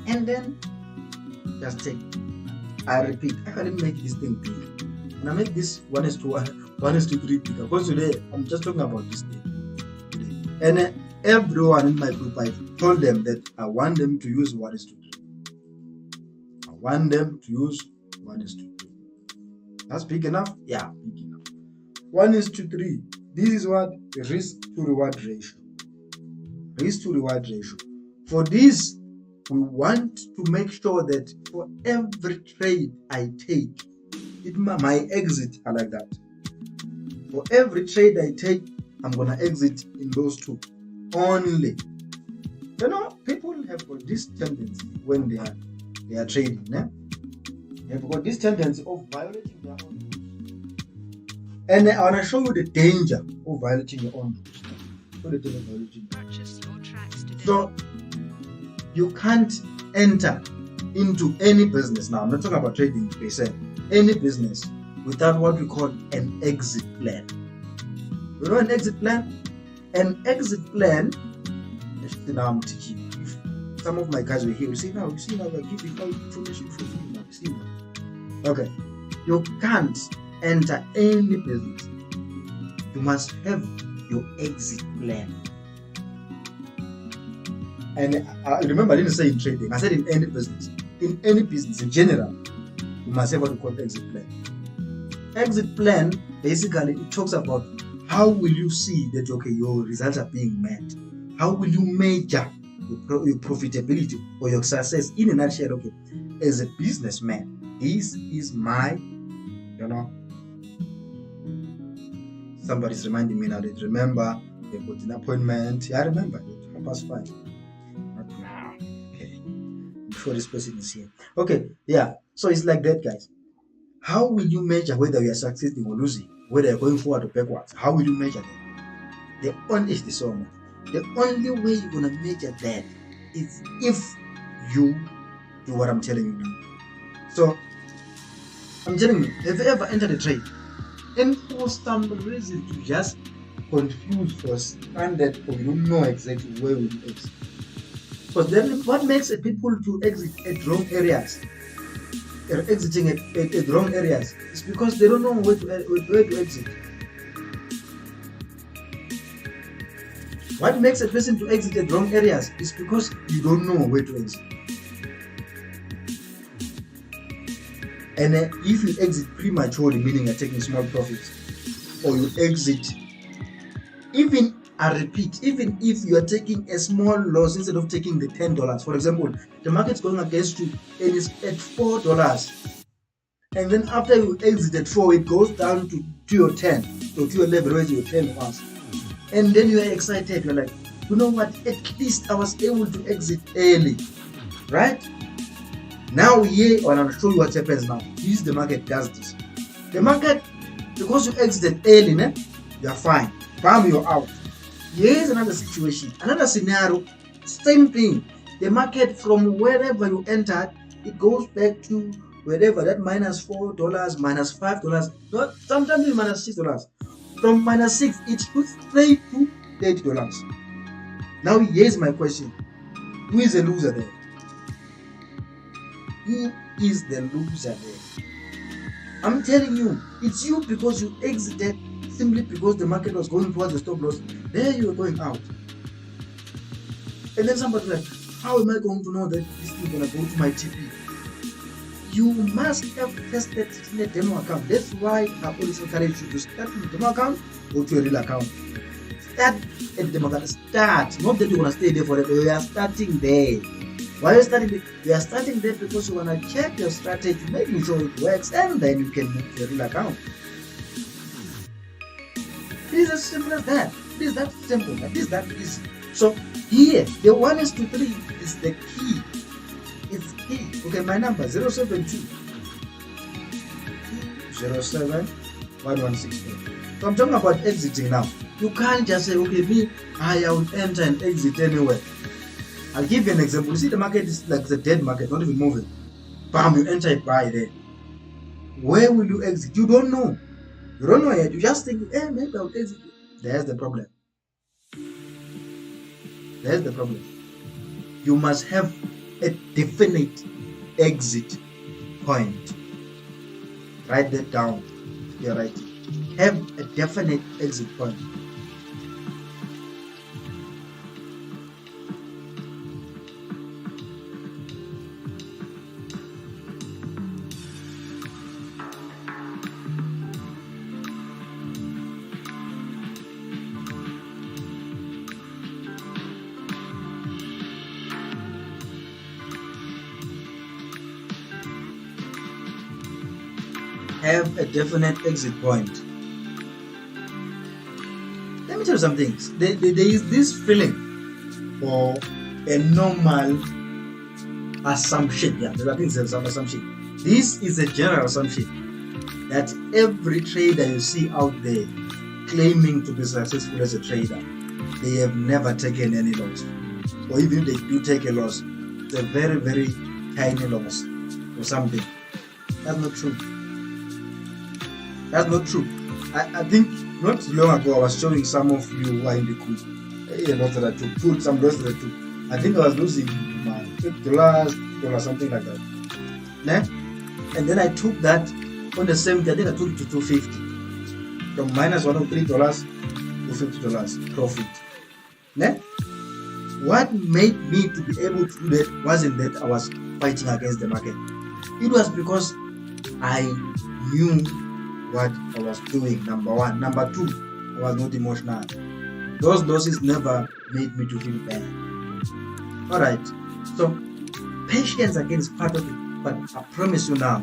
And then just take, I repeat, I can't make this thing big. And I make this 1:3 bigger, because today I'm just talking about this thing today. And everyone in my group, I told them that I want them to use 1:3. I want them to use 1:3. That's big enough? Yeah, big enough. 1:3. This is what the risk to reward ratio. Risk to reward ratio. For this, we want to make sure that for every trade I take, my exit are like that. For every trade I take, I'm gonna exit in those two only. You know, people have got this tendency when they are trading. They've got this tendency of violating their own rules. And I want to show you the danger of violating your own rules. So you can't enter into any business. Now I'm not talking about trading per se. Any business without what we call an exit plan. You know an exit plan? An exit plan, now I'm teaching you. If some of my guys were here, you see now, we're giving out information for you now. See now. Okay. You can't enter any business. You must have your exit plan. And remember, I didn't say in trading, I said in any business. In any business in general, you must have what we call exit plan. Exit plan, basically, it talks about how will you see that, okay, your results are being met. How will you measure your profitability or your success? In a nutshell, okay, as a businessman, this is my, somebody's reminding me now that, remember, they got an appointment. I remember it, 5:30. Not now. Okay. Before this person is here. Okay, yeah. So it's like that, guys. How will you measure whether you are succeeding or losing? Whether you're going forward or backwards? How will you measure that? The only way you're gonna measure that is if you do what I'm telling you now. So I'm telling you, have you ever entered a trade and for some reason you just confused or stranded or you don't know exactly where you exit? Because then what makes people to exit at wrong areas? They're exiting at wrong areas. It's because they don't know where to exit. What makes a person to exit at wrong areas is because you don't know where to exit. And if you exit prematurely, meaning you're taking small profits, or you exit, even if you are taking a small loss instead of taking the $10, for example, the market's going against you and it's at $4, and then after you exit at 4, it goes down to your 10, or to your level where your 10 was, and then you are excited. You're like, you know what? At least I was able to exit early, right? Now here, and I'll show you what happens now. This the market does this. The market, because you exited early, you're fine. Bam, you're out. Here's another situation, another scenario, same thing. The market from wherever you entered, it goes back to wherever, that -$4, -$5, sometimes even -$6. From -6, it shoots straight to $30. Now here's my question. Who is the loser there? Who is the loser there? I'm telling you, it's you because you exited simply because the market was going towards the stop loss. There you were going out. And then somebody like, how am I going to know that this is going to go to my TP? You must have tested in a demo account. That's why I always encourage you to start in a demo account or to a real account. Start at the demo account. Start. Not that you're going to stay there forever. You are starting there. Why are you starting there? You are starting there because you want to check your strategy, making sure it works, and then you can move to a real account. It is as simple as that. It is that simple. It is that easy. So here, the 1 is to 3 is the key. It's key. Okay, my number 072 07 1164. So I'm talking about exiting now. You can't just say, okay, I will enter and exit anywhere. I'll give you an example. You see, the market is like the dead market, not even moving. Bam, you enter it by there. Where will you exit? You don't know. You don't know yet. You just think, maybe I'll exit. There's the problem. There's the problem. You must have a definite exit point. Write that down. You're right. Have a definite exit point. Have a definite exit point. Let me tell you some things. There is this feeling or a normal assumption. Yeah, I think there's some assumption. This is a general assumption that every trader you see out there claiming to be successful as a trader, they have never taken any loss. Or even if they do take a loss, it's a very, very tiny loss or something. That's not true. That's not true. I think not long ago I was showing some of you who are in the group a lot that I took, some loss that I took. I think I was losing my $50, something like that. Né? And then I took that on the same day. I think I took it to $250. From minus $103 to $50 profit. Né? What made me to be able to do that wasn't that I was fighting against the market. It was because I knew what I was doing, number one. Number two, I was not emotional. Those losses never made me to feel bad. Alright, so patience again is part of it, but I promise you now,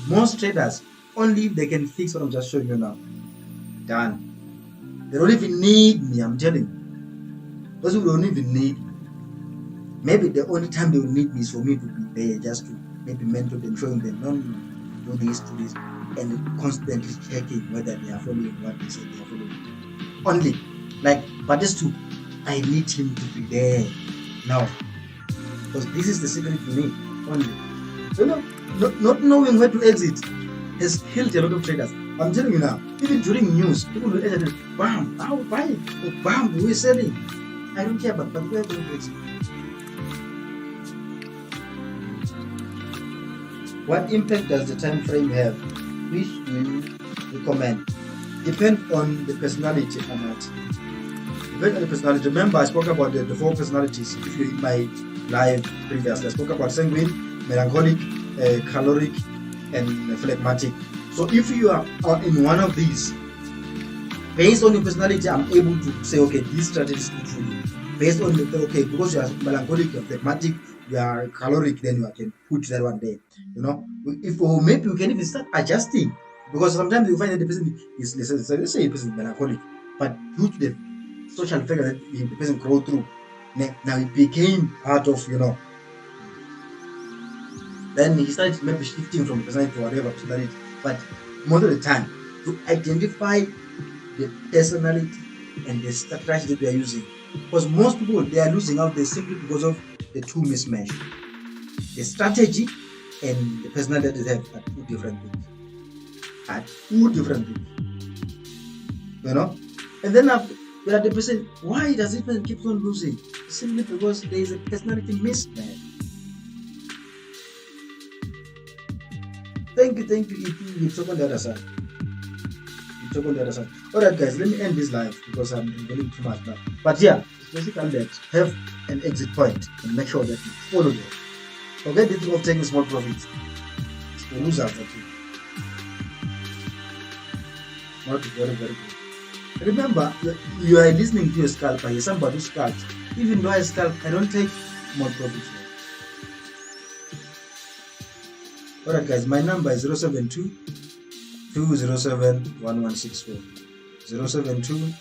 most traders, only if they can fix what I'm just showing you now, done. They don't even need me, I'm telling you. Those who don't even need me. Maybe the only time they will need me is for me to be there, just to maybe mentor them, showing them, no, do this, and constantly checking whether they are following what they said they are following. Only. But just to, I need him to be there now. Because this is the secret to me. Only. You know, not knowing where to exit has killed a lot of traders. I'm telling you now, even during news, people will exit, bam, I'll buy it. Oh, bam, we're selling. I don't care, but we're going to exit. What impact does the time frame have? Which do you recommend? Depend on the personality, Ahmad. Depend on the personality. Remember, I spoke about the 4 personalities. If you're in my live previously, I spoke about sanguine, melancholic, caloric, and phlegmatic. So if you are in one of these, based on your personality, I'm able to say, okay, this strategy is good for you. Based on because you are melancholic, you are phlegmatic, you are caloric, then you can put that one there. You know, if maybe we can even start adjusting, because sometimes you find that the person is, let's say a person is melancholic, but due to the social factor that the person grow through, now it became part of, then he started maybe shifting from personality to whatever personality. But most of the time, to identify the personality and the strategy that they are using, because most people, they are losing out there simply because of the 2 mismatch. The strategy and the personality that they have are 2 different things. And then after the person, why does it keep on losing? Simply because there is a personality mismatch. Thank you, EP. You talk on the other side. You talk on the other side. Alright guys, let me end this live because I'm revealing too much now. But yeah, it's basically that have an exit point and make sure that you follow them. Forget the thing of taking small profits. It's the loser for you. Not very, very good. Remember, you are listening to a scalper here, somebody who scalps. Even though I scalp, I don't take small profits. Alright guys, my number is 072 207 1164. 072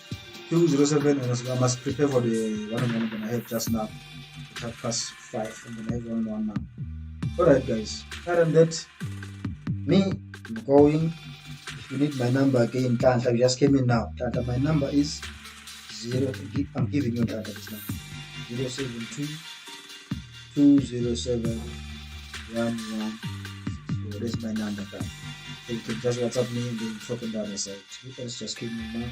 207, and I must prepare for the one I'm gonna have just now. At 5:30, I'm gonna have one now. Alright guys, other than that, me, I'm going. If you need my number again, Tanta, you just came in now. Tanta, my number is 0. I'm giving you Tanta this number. 072 207 1164. That's my number, Tanta. So you can just WhatsApp me and then talk on the other side. You guys just came in now.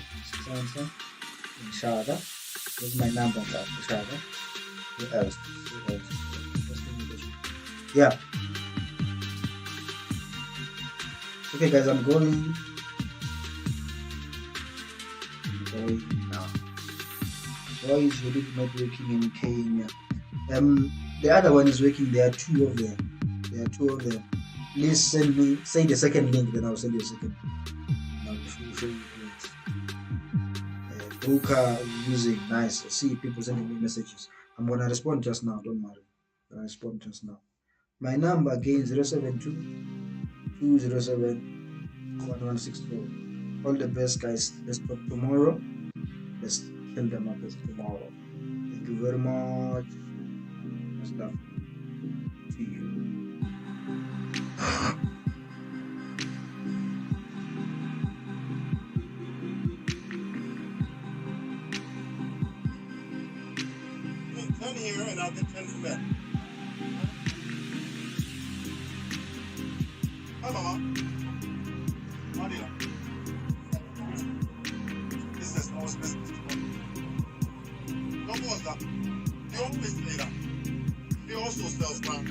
Inshallah. That's my number, Tanta. Inshallah. What else? Yeah. Okay guys, I'm going now. Why is your link not working in Kenya? The other one is working. There are two of them. Please send me, say the second link, then I'll send you a second. Now show you it. Broker using, nice. I see people sending me messages. I'm gonna respond just now, don't worry. I'm gonna respond just now. My number again 072 207 1164. All the best guys. Let's talk tomorrow. Let's tell them about tomorrow. Thank you very much. Much love to you. Turn here and I'll get 10 from there. Hi, Mama. Maria. Business, always business. Don't pause that. He always say that. He also sells ground.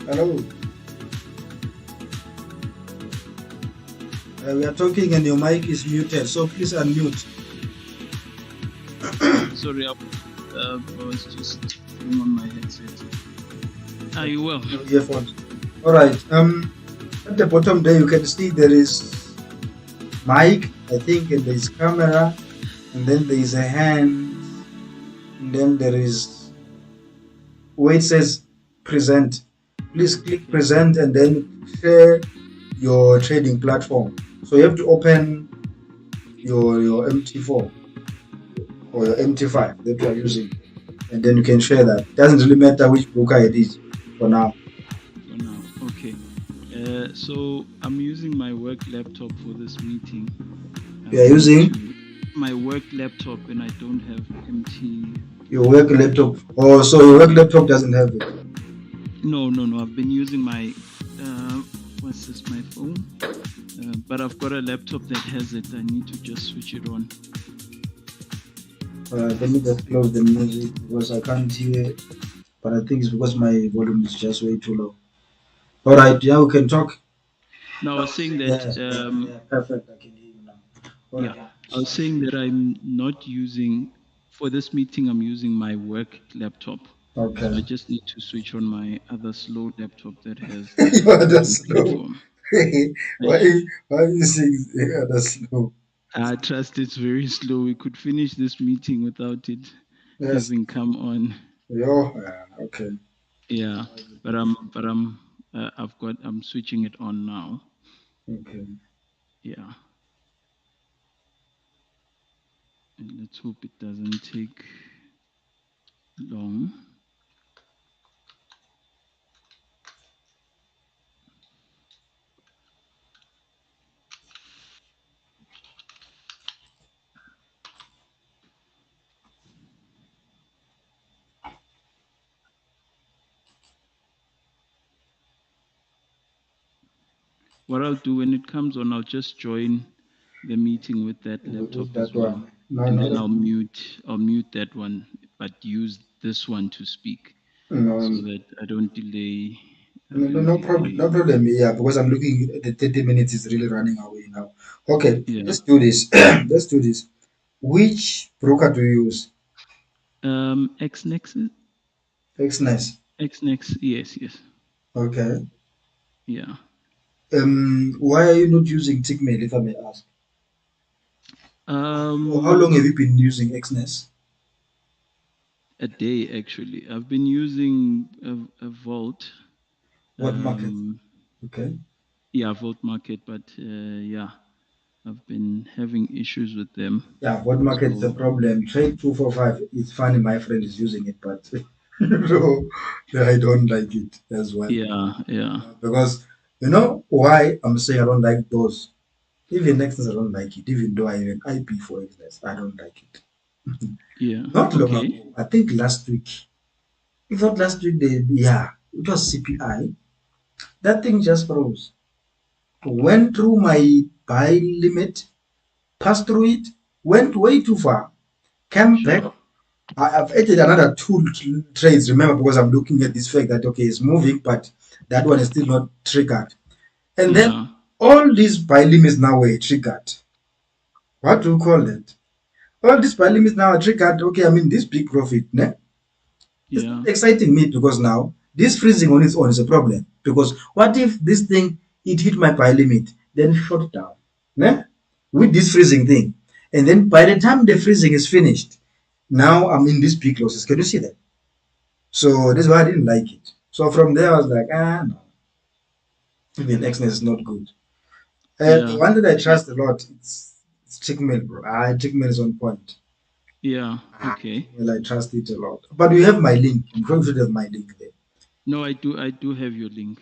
Hello. We are talking and your mic is muted, so please unmute. Sorry, I was just putting on my headset. Are you well? Earphones. All right. At the bottom there, you can see there is mic, I think, and there is camera, and then there is a hand, and then there is where it says present. Please click present and then share your trading platform. So you have to open your MT4 or your MT5 that you are using, and then you can share that. It doesn't really matter which broker it is for now. For now, okay. So I'm using my work laptop for this meeting. You are using my work laptop and I don't have MT. your work laptop. Oh, so your work laptop doesn't have it. No. I've been using my what's this? My phone. But I've got a laptop that has it. I need to just switch it on. Let me just close the music because I can't hear. But I think it's because my volume is just way too low. All right, yeah, we can talk. No, I was saying that. Yeah, perfect. I can hear you now. All right. I was saying that I'm not using for this meeting. I'm using my work laptop. Okay. So I just need to switch on my other slow laptop that has. You are the slow. Why are you saying you are the slow? I trust it's very slow. We could finish this meeting without it having come on. Okay. Yeah, but I'm switching it on now. Okay. Yeah. And let's hope it doesn't take long. What I'll do when it comes on, I'll just join the meeting with that laptop That as well. one. And then I'll mute that one, but use this one to speak so that I don't delay. No problem. Yeah, because I'm looking at the 30 minutes is really running away now. Okay, let's do this. Let's do this. Which broker do you use? XNex. XNex, yes. Okay. Yeah. Why are you not using Tickmail, if I may ask? How long have you been using XNeS? A day, actually. I've been using a Vault. What market? Okay. Yeah, Vault Market, but yeah, I've been having issues with them. Yeah, what market is a problem? Trade 245 is funny. My friend is using it, but no, I don't like it as well. Yeah. Because you know why I'm saying I don't like those. Even Nexus, I don't like it. Even though I have an IP for Nexus, I don't like it. Yeah. Not long ago. I think last week. If not last week, it was CPI. That thing just froze. Went through my buy limit, passed through it, went way too far, came back. I've added another 2 trades, remember, because I'm looking at this fact that, okay, it's moving, but that one is still not triggered. And then all these buy limits now were triggered. What do you call that? All these buy limits now are triggered. Okay, I mean, this big profit, ne? It's not exciting me because now this freezing on its own is a problem. Because what if this thing, it hit my buy limit, then shut down, ne? With this freezing thing. And then by the time the freezing is finished, now I'm in these big losses. Can you see that? So this is why I didn't like it. So from there, I was like, no. Even XNES is not good. The one that I trust a lot, it's Chickmail, bro. Chickmail is on point. Yeah, okay. Well, I trust it a lot. But you have my link. I'm sure you should have my link there. No, I do have your link.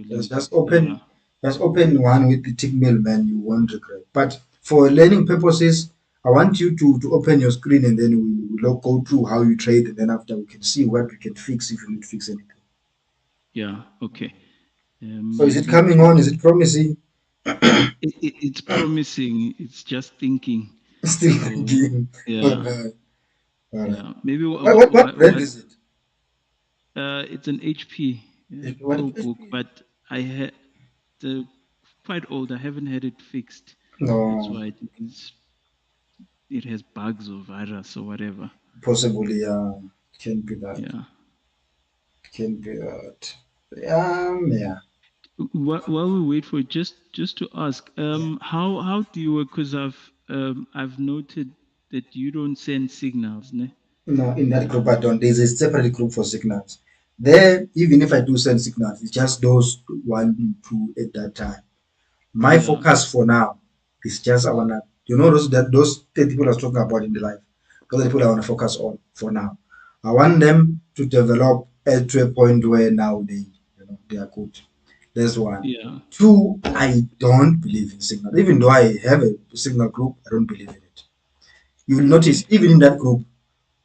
Just open one with the Tickmail, man. You won't regret. But for learning purposes, I want you to open your screen and then we will go through how you trade, and then after we can see what we can fix if you need to fix anything. Yeah, okay. So is it coming on? Is it promising? It's promising. It's just thinking. Still thinking. Yeah. All right. Maybe What brand is it? It's an HP. What Pro book, PHP? but I had the quite old. I haven't had it fixed. That's No, why it has bugs or virus or whatever. possibly, can be that. Yeah. Can be that. Yeah. While we wait for it, just to ask, how do you work? Because I've noted that you don't send signals, ne? No, in that group I don't. There's a separate group for signals. There, even if I do send signals, it's just those one and two at that time. My Yeah, focus for now is just I wanna, those 30 people I was talking about in the life. Those are the people I wanna focus on for now. I want them to develop to a point where now they are good. That's one. yeah. Two, I don't believe in signal. Even though I have a signal group, I don't believe in it. You'll notice Okay, even in that group,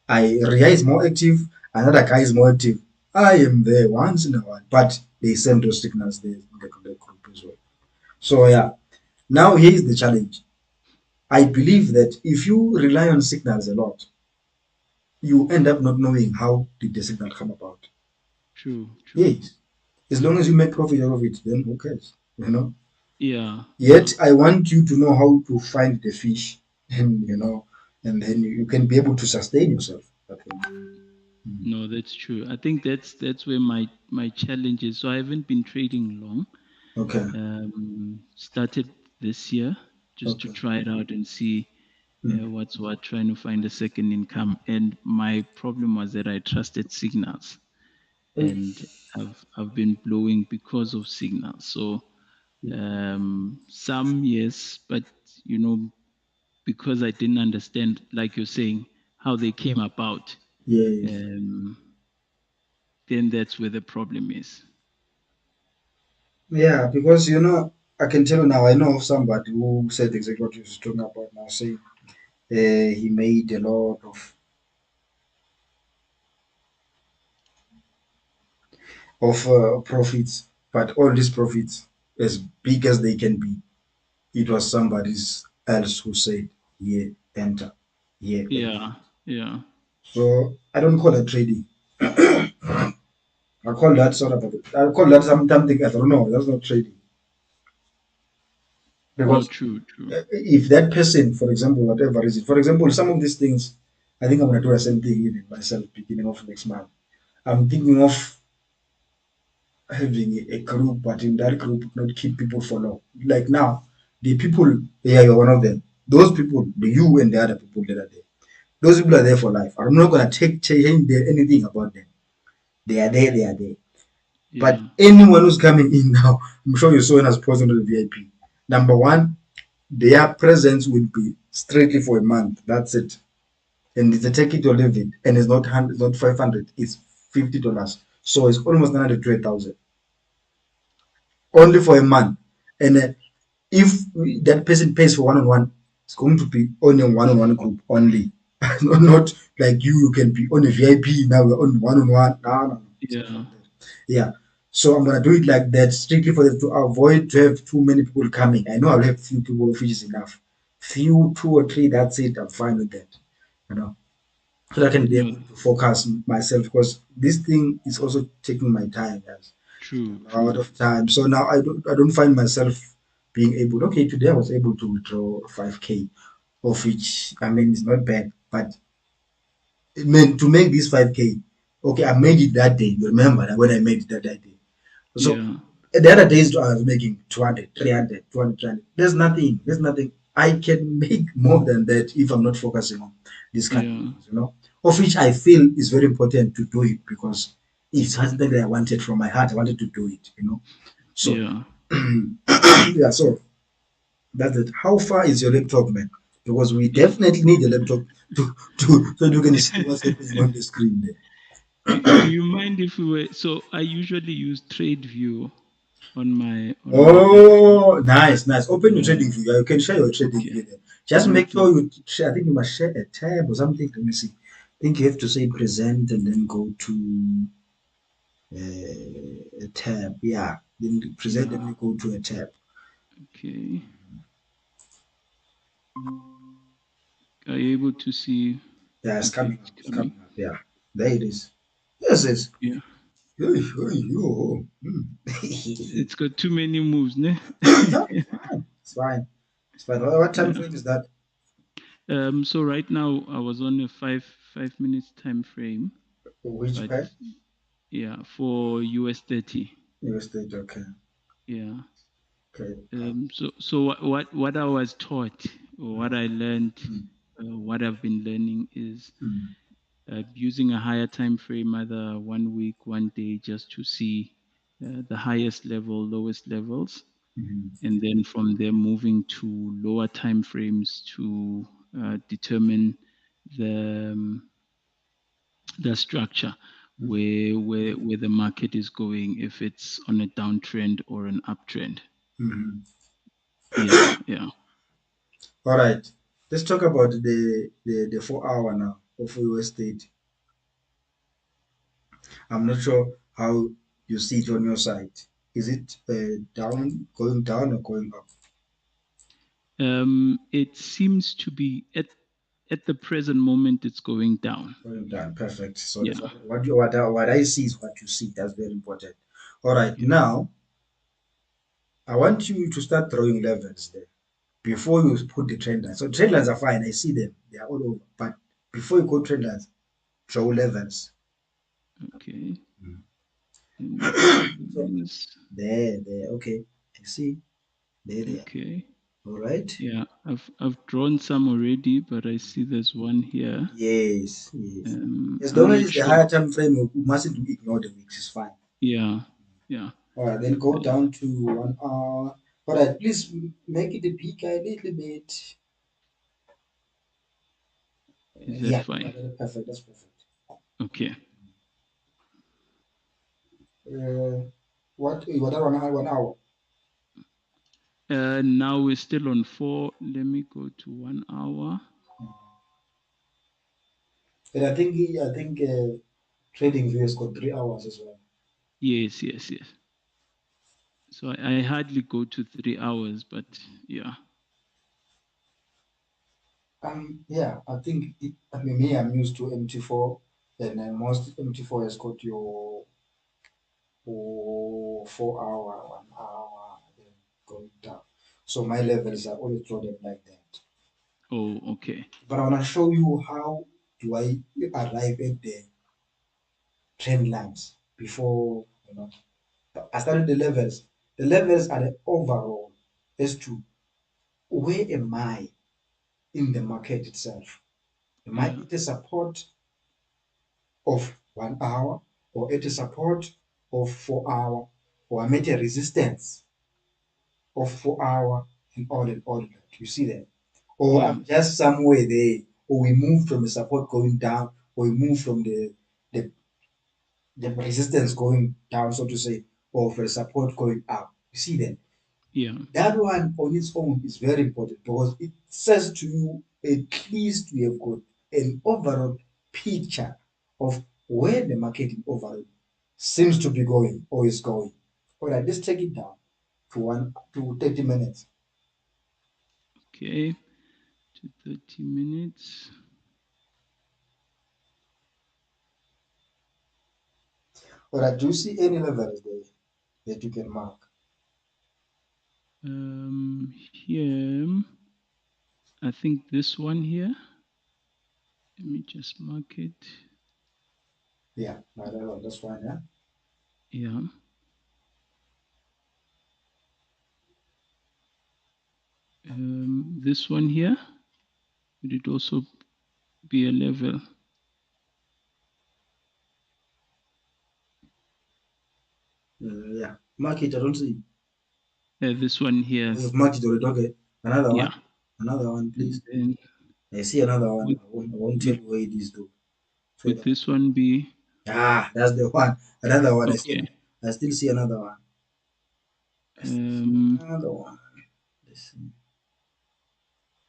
Ria is more active, another guy is more active. I am there once in a while, but they send those signals there in the group as well. So yeah, now here is the challenge. I believe that if you rely on signals a lot, you end up not knowing how did the signal come about. true, true. Yes, as long as you make profit out of it, then who cares? Yeah, yeah. Yet I want you to know how to find the fish, and and then you can be able to sustain yourself. No, that's true. I think that's where my challenge is. So I haven't been trading long. Okay, Started this year just to okay. try it out and see Mm. what's what, trying to find a second income. And my problem was that I trusted signals, and I've been blowing because of signals. So some yes, but you know because I didn't understand, like you're saying, how they came about, Yes. um, then that's where the problem is. Yeah, because I can tell you now, I know of somebody who said exactly what you was talking about now, saying he made a lot of profits, but all these profits, as big as they can be, it was somebody else who said, yeah, enter, yeah, exit. Yeah, yeah. So I don't call that trading. I call that I call that something else. I don't know. That's not trading. Oh, Because true, true. if that person, for example, whatever is it, for example, some of these things, I think I'm going to do the same thing even myself beginning of next month. I'm thinking of having a group, but in that group, not keep people for long. Like now, the people, yeah, you're one of them. Those people, the you and the other people that are there, those people are there for life. I'm not going to change anything about them. They are there, they are there. But Yeah, anyone who's coming in now, I'm sure you saw when I was posting to the VIP. Number one, their presence will be strictly for a month. That's it. And it's a take it or leave it. And it's not 100, it's not 500, it's $50. So it's almost 900 to 1,000 only for a month. And if that person pays for one-on-one, it's going to be on a one-on-one group only. Not like you can be on a VIP now, we're on one-on-one. No, it's not yeah, like that. Yeah. So I'm gonna do it like that strictly for them to avoid to have too many people coming. I know I'll have few people, which is enough. Few, two or three, that's it. I'm fine with that. You know so that I can be no, able to focus myself because this thing is also taking my time, guys. true, A lot true. of time. So now I don't find myself being able. Okay, today I was able to withdraw 5K, of which I mean it's not bad, but it meant to make this 5K. Okay, I made it that day. You remember that when I made it that day. So Yeah, the other days I was making 200, 300, 200, 300. There's nothing. There's nothing. I can make more than that if I'm not focusing on this kind of yeah, things. Of which I feel is very important to do it because it's something that I wanted from my heart. I wanted to do it. So yeah. yeah, so that's it. How far is your laptop, man? Because we definitely need a laptop so you can see what's happening on the screen there. Do you mind if we were? So I usually use TradeView on my laptop. Oh, nice, nice. Open your trading Yeah. view. You can share your trading Okay. view there. Just make Okay. sure you share. I think you must share a tab or something. Let me see. I think you have to say present and then go to a tab. Yeah. Then present Yeah. and then go to a tab. Okay. Are you able to see? Yeah, it's Okay, coming it's up. It's coming. coming up. Yeah. There it is. Yes, yes. Yeah. It's got too many moves, ne? No, it's fine. It's fine. What time Yeah. frame is that? So right now I was on a five minutes time frame, Which but pair? yeah, for US 30. US state. Okay. Yeah. Okay. So what I was taught, or what I learned, Mm, what I've been learning is mm, using a higher time frame, either 1 week, 1 day, just to see the highest level, lowest levels, mm, and then from there moving to lower time frames to determine the the structure where the market is going, if it's on a downtrend or an uptrend. mm. Yeah. All right. Let's talk about the 4 hour now of US state. I'm not sure how you see it on your side. Is it going down or going up? It seems to be at the present moment it's going down. Going down. Perfect. So Yeah. that's what I see is what you see. That's very important. All right. Yeah. Now I want you to start drawing levels there before you put the trend lines. So trend lines are fine. I see them. They are all over. But before you go trend lines, draw levels. Okay. Mm. Let me draw So this. there. Okay. I see. There they are. Okay. All right. Yeah. I've drawn some already, but I see there's one here. Yes. As long I'm as not it's the sure. higher time frame, you mustn't ignore the weeks. It's fine. Yeah. Yeah. All right, then go Uh, down to 1 hour. All right, please make it bigger a little bit. is that Yeah, fine? that's perfect. That's perfect. Okay. What are 1 hour? 1 hour. Now we're still on 4. Let me go to 1 hour. And I think trading view has got 3 hours as well. Yes. So I hardly go to 3 hours, but yeah. Yeah, I mean, me, I'm used to MT4, and most MT4 has got your 4 hour, 1 hour, then going down. So my levels are always drawn like that. Oh, okay. But I want to show you how do I arrive at the trend lines before I started the levels. The levels are the overall as to where am I in the market itself. Am I Yeah. at a support of 1 hour or at a support of 4 hour or I'm at a resistance of 4 hour and all that. You see that? Or Yeah. I'm just somewhere there, or we move from the support going down, or we move from the the resistance going down, so to say, or for the support going up. You see that? Yeah. That one on its own is very important because it says to you at least we have got an overall picture of where the market in overall seems to be going or is going. All right, let's take it down to 30 minutes. Okay. To 30 minutes. All right, do you see any levels there that you can mark? Here, I think this one here. Let me just mark it. Yeah, no, that one, that's fine. Yeah. Yeah. This one here. Would it also be a level? Yeah. Mark it. I don't see. This one here. Oh, you've marked it already. Okay. Another Yeah. one. Another one, please. And then I see another one. would, I won't tell would, you where it is though. So would that this one be? that's the one. Another one. Okay. I still see another one. I still see Um, another one. Let's see.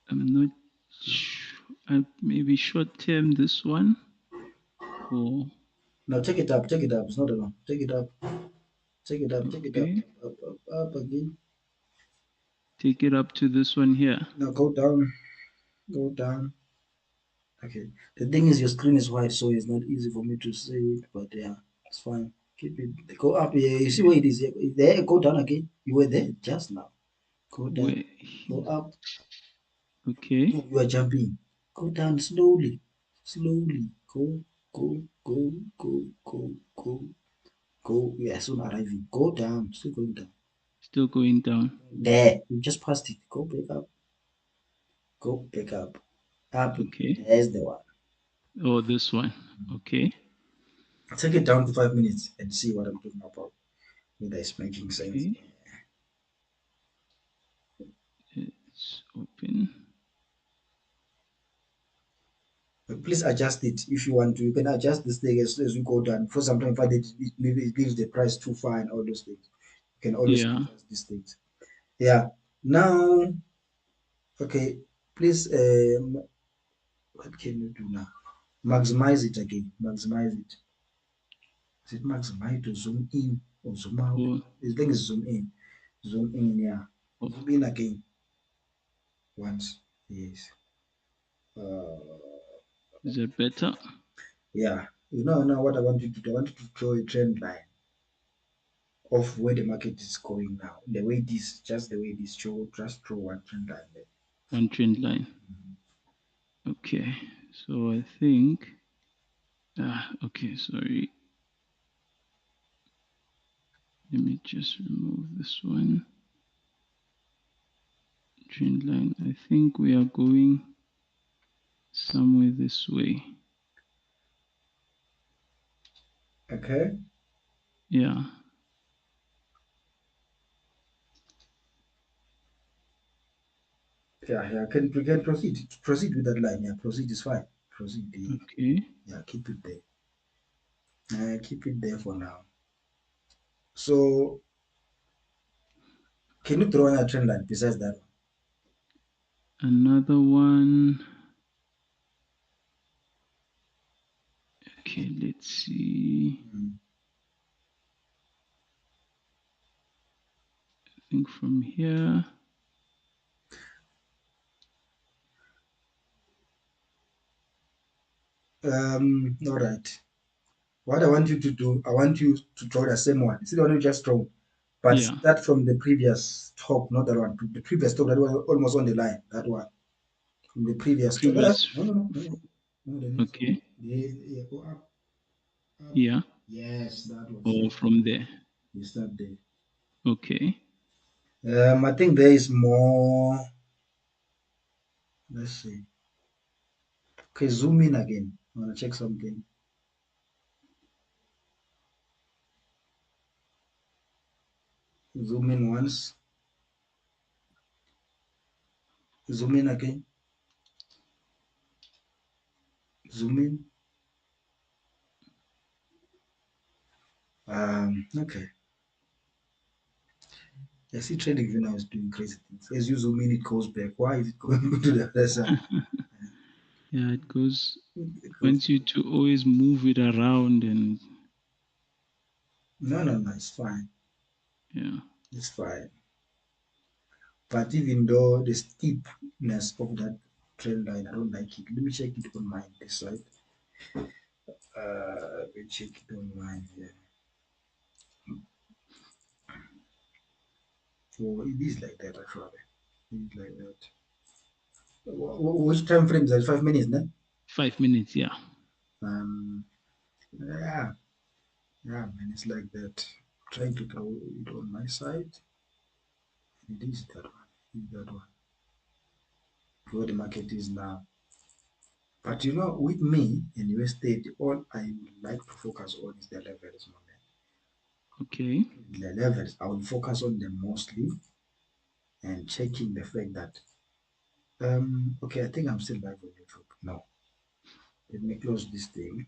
I'm not sure. Maybe short term this one, or Now take it up. Take it up. It's not alone. Take it up. Take it up. Take it up. okay. Up again. Take it up to this one here. Now go down. Go down. Okay. The thing is, your screen is white, so it's not easy for me to see it. But yeah, it's fine. Keep it. Go up. Yeah, you see where it is. There. Go down again. You were there just now. Go down. Where? Go up. Okay. No, you are jumping. Go down slowly. Slowly. Go. Go. Go. Go. Go. Go. Go. We are soon arriving. Go down. Still going down. Still going down. There. You just passed it. Go back up. Go back up. Up. Okay. There's the one. Oh, this one. Okay. Take it down to 5 minutes and see what I'm talking about. Whether it's making sense. Okay. It's open. But please adjust it if you want to. You can adjust this thing as you go down. For sometimes maybe it leaves the price too far and all those things. You can always Yeah. adjust these things. Yeah. Now, okay. Please, what can you do now? Maximize it again. Maximize it. Is it maximize or zoom in or zoom out? Oh, This thing is zoom in. Zoom in, yeah. oh, Zoom in again. Once. Yes. is that better? Yeah. You know now what I want you to do. I want you to draw a trend line of where the market is going now. The way this, just the way this show, just draw one trend line there. One trend line. Okay. So I think. Okay. Sorry. Let me just remove this one. Trend line. I think we are going somewhere this way. Okay. Yeah. Yeah, yeah. We can proceed. Proceed with that line. Yeah, proceed is fine. Proceed. Okay. Yeah, keep it there. Keep it there for now. So, can you draw a trend line besides that one? Another one. Okay. Let's see. I think from here. All right. What I want you to do, I want you to draw the same one. See the one you just drawn, but Yeah. start from the previous top, not that one. The previous top, that one almost on the line. That one from the previous top. Previous. No, no, no, no, no. No, the next one. Okay. Yeah, go up, up. Yeah. Yes, that one. Or from there. You start there. Okay. I think there is more. Let's see. Okay, zoom in again. I want to check something. Zoom in once. Zoom in again. Zoom in. Okay. I see trading view now is doing crazy things. As you zoom in, it goes back. Why is it going to the other side? Yeah, it goes. It goes. Wants you to always move it around and No, no, no. It's fine. yeah. It's fine. But even though the steepness of that trend line, I don't like it. Let me check it on mine this side. Let me check it on mine here. Oh, it is like that actually. It is like that. Which time frame is that? 5 minutes, no? 5 minutes. Yeah. Yeah, yeah, man, it's like that. Trying to draw it on my side. It is that one. It is that one. Where the market is now. But you know, with me in US state, all I like to focus on is the levels, my man. Okay. The levels, I will focus on them mostly and checking the fact that okay, I think I'm still live on YouTube. No. Let me close this thing.